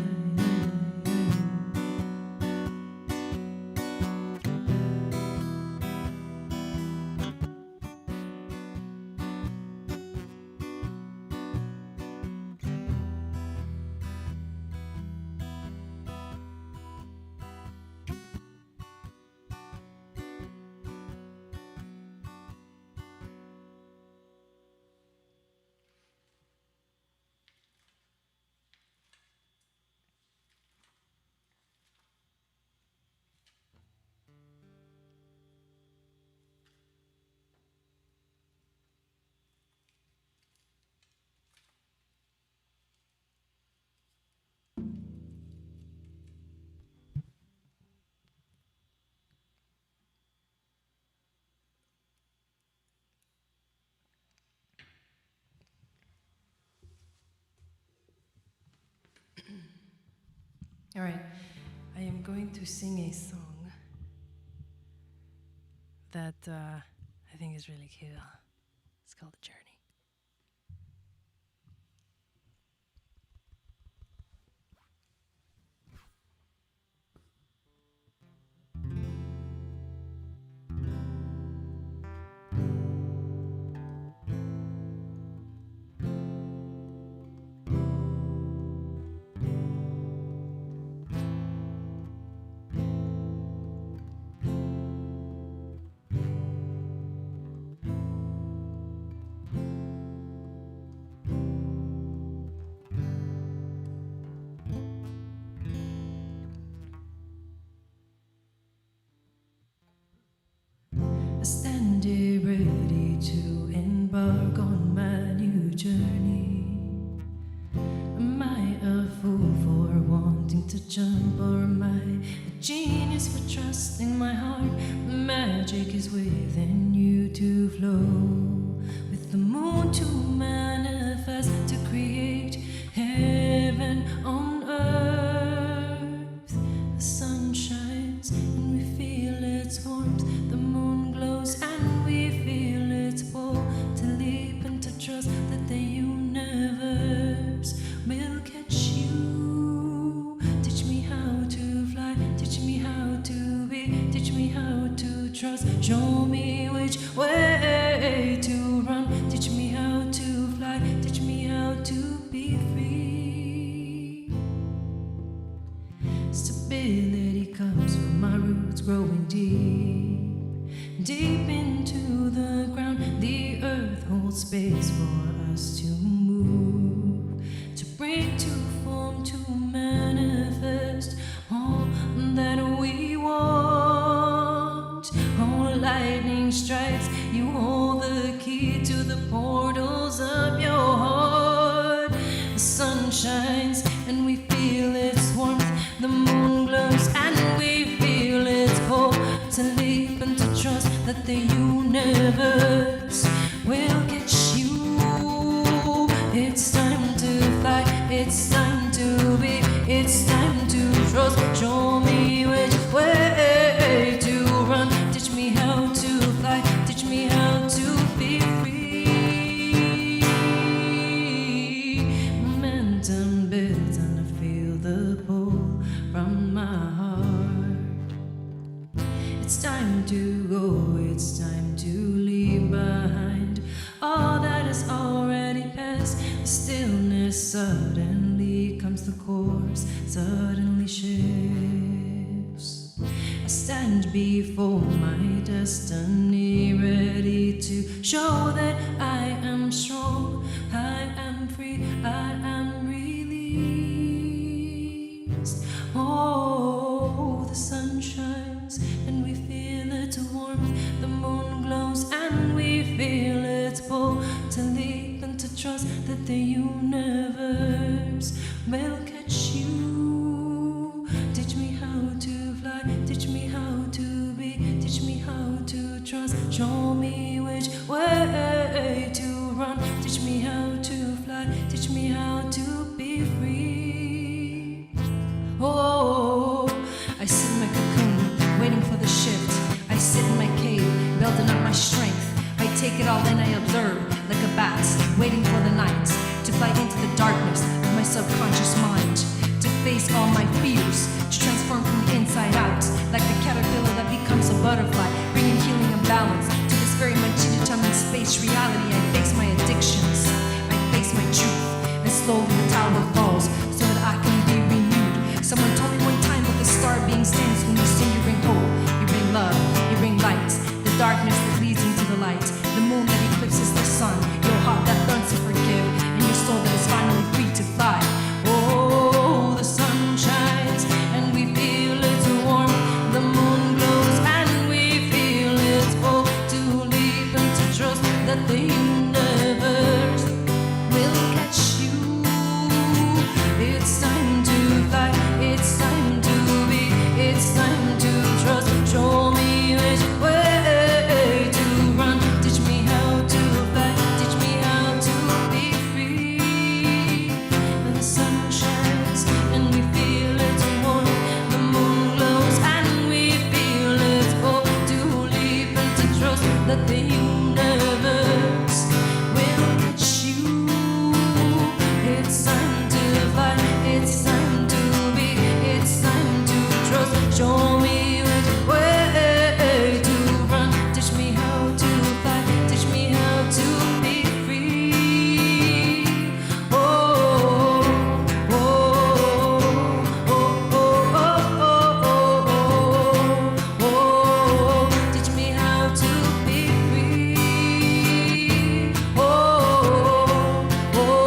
All right, I am going to sing a song that I think is really cute. It's called The Journey. Stand here ready to embark on my new journey. Am I a fool for wanting to jump, or am I a genius for trusting my heart? The magic is within you to flow with the moon to manifest, to create heaven on earth. The sun shines and we feel its warmth. The moon glows and we feel its pull. To leap and to trust that the universe will catch you. Teach me how to fly, teach me how to be, teach me how to trust. Show me which way to run. Teach me how to fly, teach me how to be free. Stability comes from my roots growing deep, deep into the ground. The earth holds space for us to move, to bring need to form to manifest all that we want. Oh, lightning strikes, you hold the key to the portals of your heart. The sun shines and we feel its warmth, the moon glows and we feel its pull. To leap and to trust that the universe will catch you. It's time to fly, it's time to be, it's time to trust. Show me which way to run. Teach me how to fly, teach me how to be free. Momentum builds and I feel the pull from my heart. It's time to go, it's time to leave behind all that is already past. The stillness suddenly comes, the course suddenly shifts. I stand before my destiny, ready to show that I am strong, I am free, I am released. Oh, the sun shines and we feel its warmth, the moon glows and we feel its pull. To leap and to trust that the universe will catch you. Teach me how to fly, teach me how to be, teach me how to trust. Show me which way to run. Teach me how to fly, teach me how to be free. Oh, I sit in my cocoon, waiting for the shift. I sit in my cave, building up my strength. I take it all in, I observe like a bat, waiting for the night to fly into the darkness of my subconscious mind, to face all my fears, to transform from the inside out, like the caterpillar that becomes a butterfly, bringing healing and balance to this very much indeterminate space reality. I face my addictions, I face my truth, and slowly the tower falls so that I can be renewed. Someone told me one time that the star being stands when you sing, you bring hope, you bring love, you bring light, the darkness that leads into the light, the moon that eclipses the sun, your heart that learns to forgive, and your soul that is finally free to fly. Oh, the sun shines and we feel its warmth, the moon glows and we feel its pull. To leap and to trust that the universe will catch you. It's time to fly, it's time to be, it's time to trust. Show me which way to run. Teach me how to fly, teach me how to be free. And the sun shines and we feel its warmth, the moon glows and we feel its pull. To leap and to trust that the universe will catch you. It's time to fly, it's time to be, it's time to trust. Show me which way to run. Teach me how to fly, teach me how to be free. Oh, oh, oh, oh, oh, oh, oh, oh. Teach me how to be free. Oh, oh, oh,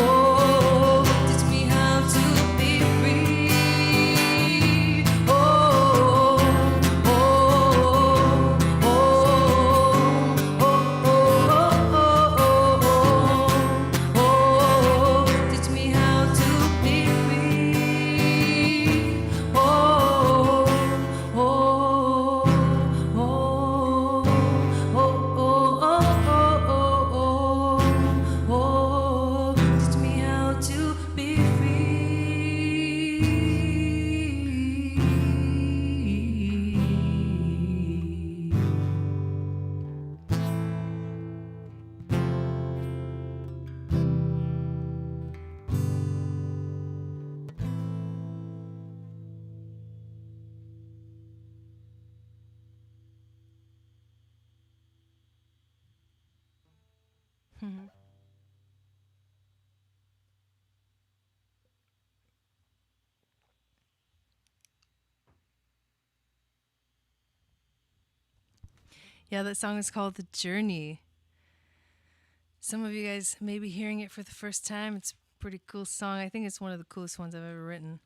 oh, teach me how to be free. Oh, oh, teach me how to be free. Oh, teach me how to be free. Yeah, that song is called The Journey. Some of you guys may be hearing it for the first time. It's a pretty cool song. I think it's one of the coolest ones I've ever written.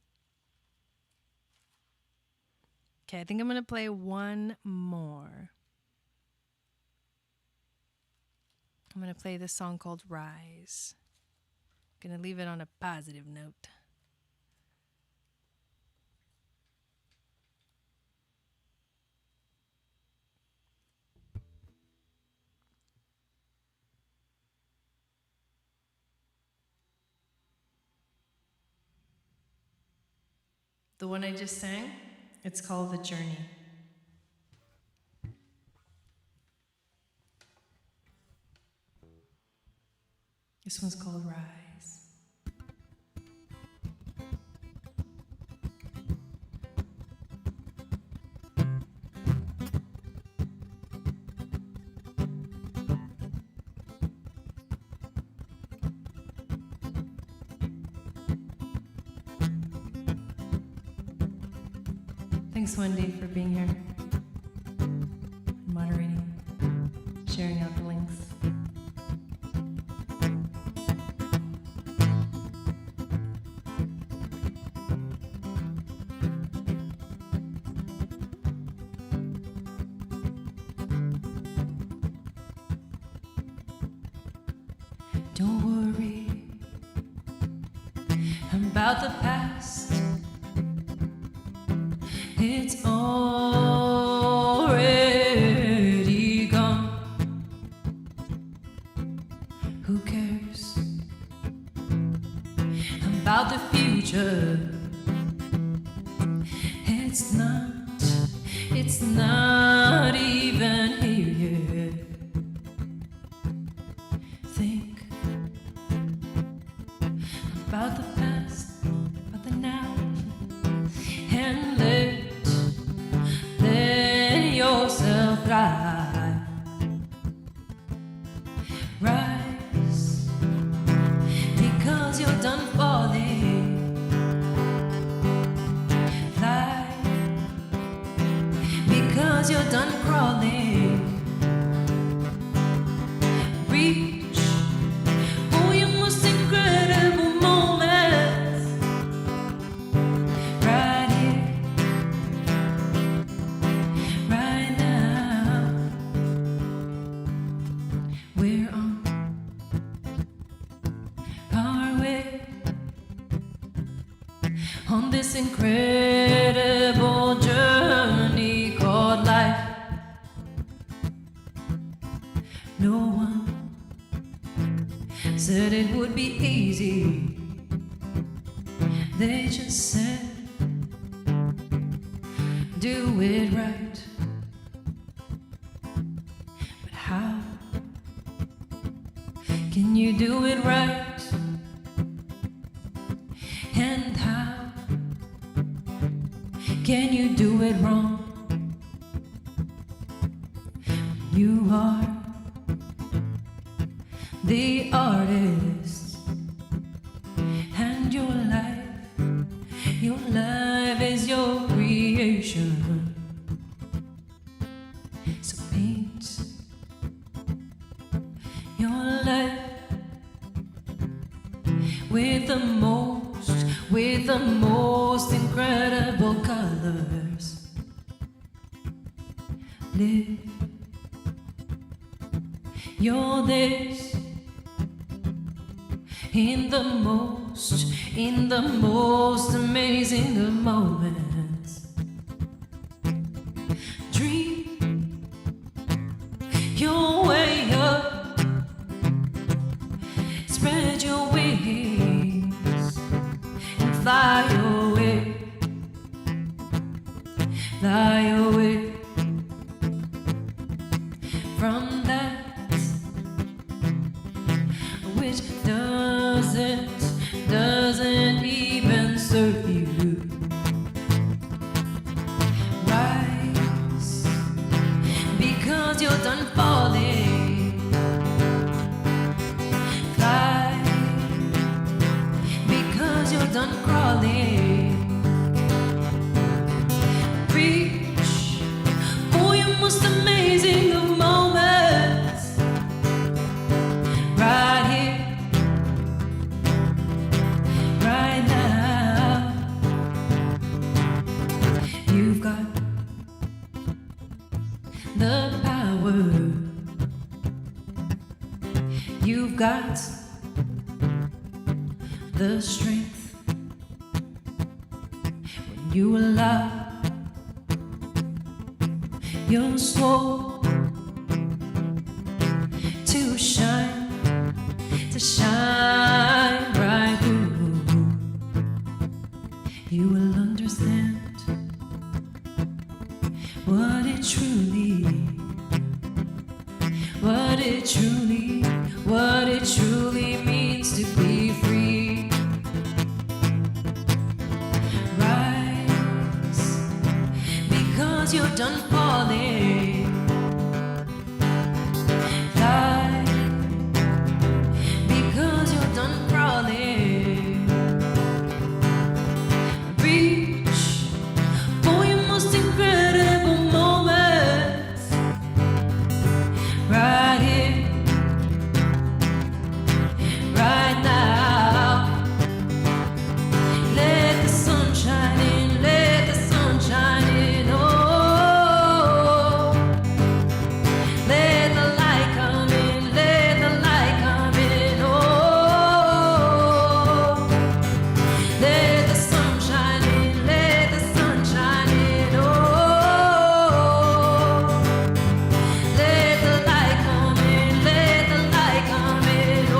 Okay, I think I'm going to play one more. I'm going to play this song called Rise. I'm going to leave it on a positive note. The one I just sang, it's called The Journey. This one's called Rise. Thanks, Wendy, for being here, moderating, sharing out the links. Don't worry about the past. It's already gone. Who cares about the future? It's not even here yet. Think about the past, about the now, and let yourself fly. Rise, because you're done falling. Fly, because you're done crawling. Reach for your most incredible moments. Right here, right now. We're on our way on this incredible journey called life. No one said it would be easy. They just said, do it right. But how can you do it right? And how can you do it wrong? You are the artist, and your life is your creation. So paint your life with the most incredible colors. Live your days in the most amazing of moments. Dream your way up, spread your wings and fly away, fly away from that which doesn't even serve you. Rise, because you're done falling. Fly, because you're done crawling. Reach for your most amazing of You've got the strength when you allow your soul to shine right through. You will understand what it truly means to be free. Rise, because you're done falling. Fly, because you're done crawling. Reach for your most incredible moments. Right here, right now. Let the sun shine in, let the sun shine in. Oh, let the light come in, let the light come in. Oh, let the sun shine in, let the sun shine in. Oh, let the light come in, let the light come in. Oh,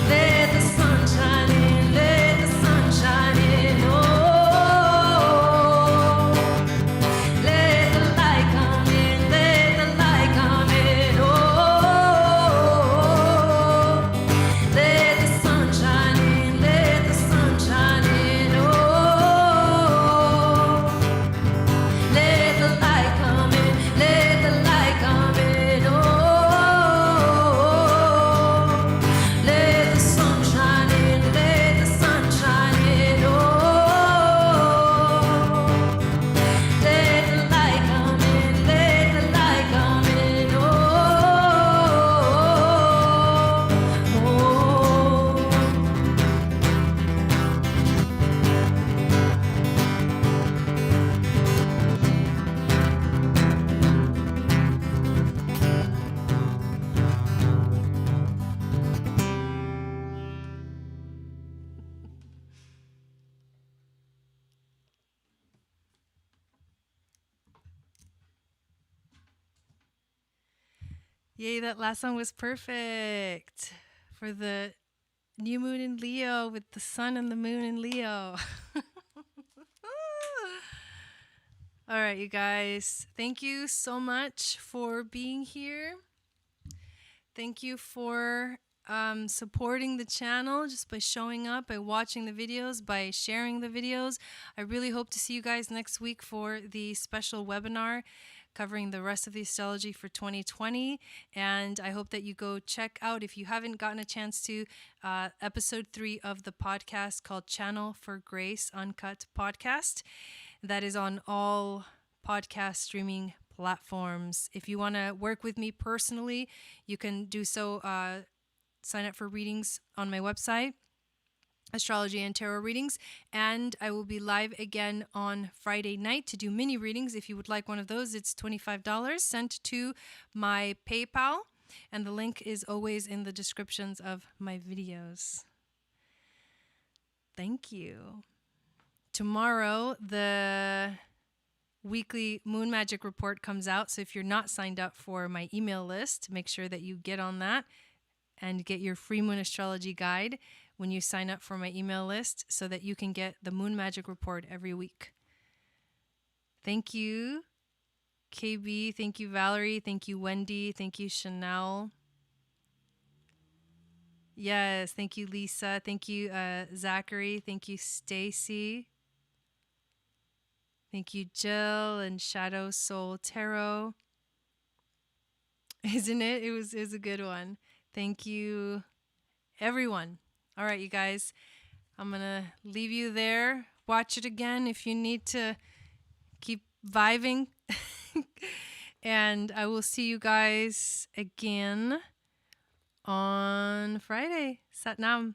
let the sun shine in, let the sun shine in. Oh, let the light come in, let the light come in. Oh, let the sun shine in, let the sun shine in. Oh, let the light come in, let the light come in. Oh, let the sun shine in, let the sun shine in. Oh, let the light come in, let the light come in. Oh, Yay, that last song was perfect for the new moon in Leo with the sun and the moon in Leo. All right, you guys. Thank you so much for being here. Thank you for supporting the channel just by showing up, by watching the videos, by sharing the videos. I really hope to see you guys next week for the special webinar covering the rest of the astrology for 2020. And I hope that you go check out, if you haven't gotten a chance to, episode 3 of the podcast called Channel for Grace Uncut Podcast. That is on all podcast streaming platforms. If you want to work with me personally, you can do so. Sign up for readings on my website, astrology and tarot readings, and I will be live again on Friday night to do mini readings. If you would like one of those, it's $25 sent to my PayPal, and the link is always in the descriptions of my videos. Thank you. Tomorrow, the weekly Moon Magic Report comes out, so if you're not signed up for my email list, make sure that you get on that and get your free Moon Astrology Guide when you sign up for my email list so that you can get the Moon Magic Report every week. Thank you, KB. Thank you, Valerie. Thank you, Wendy. Thank you, Chanel. Yes, thank you, Lisa. Thank you, Zachary. Thank you, Stacy. Thank you, Jill and Shadow Soul Tarot. Isn't it? It was a good one. Thank you, everyone. All right, you guys. I'm going to leave you there. Watch it again if you need to keep vibing. And I will see you guys again on Friday. Sat Nam.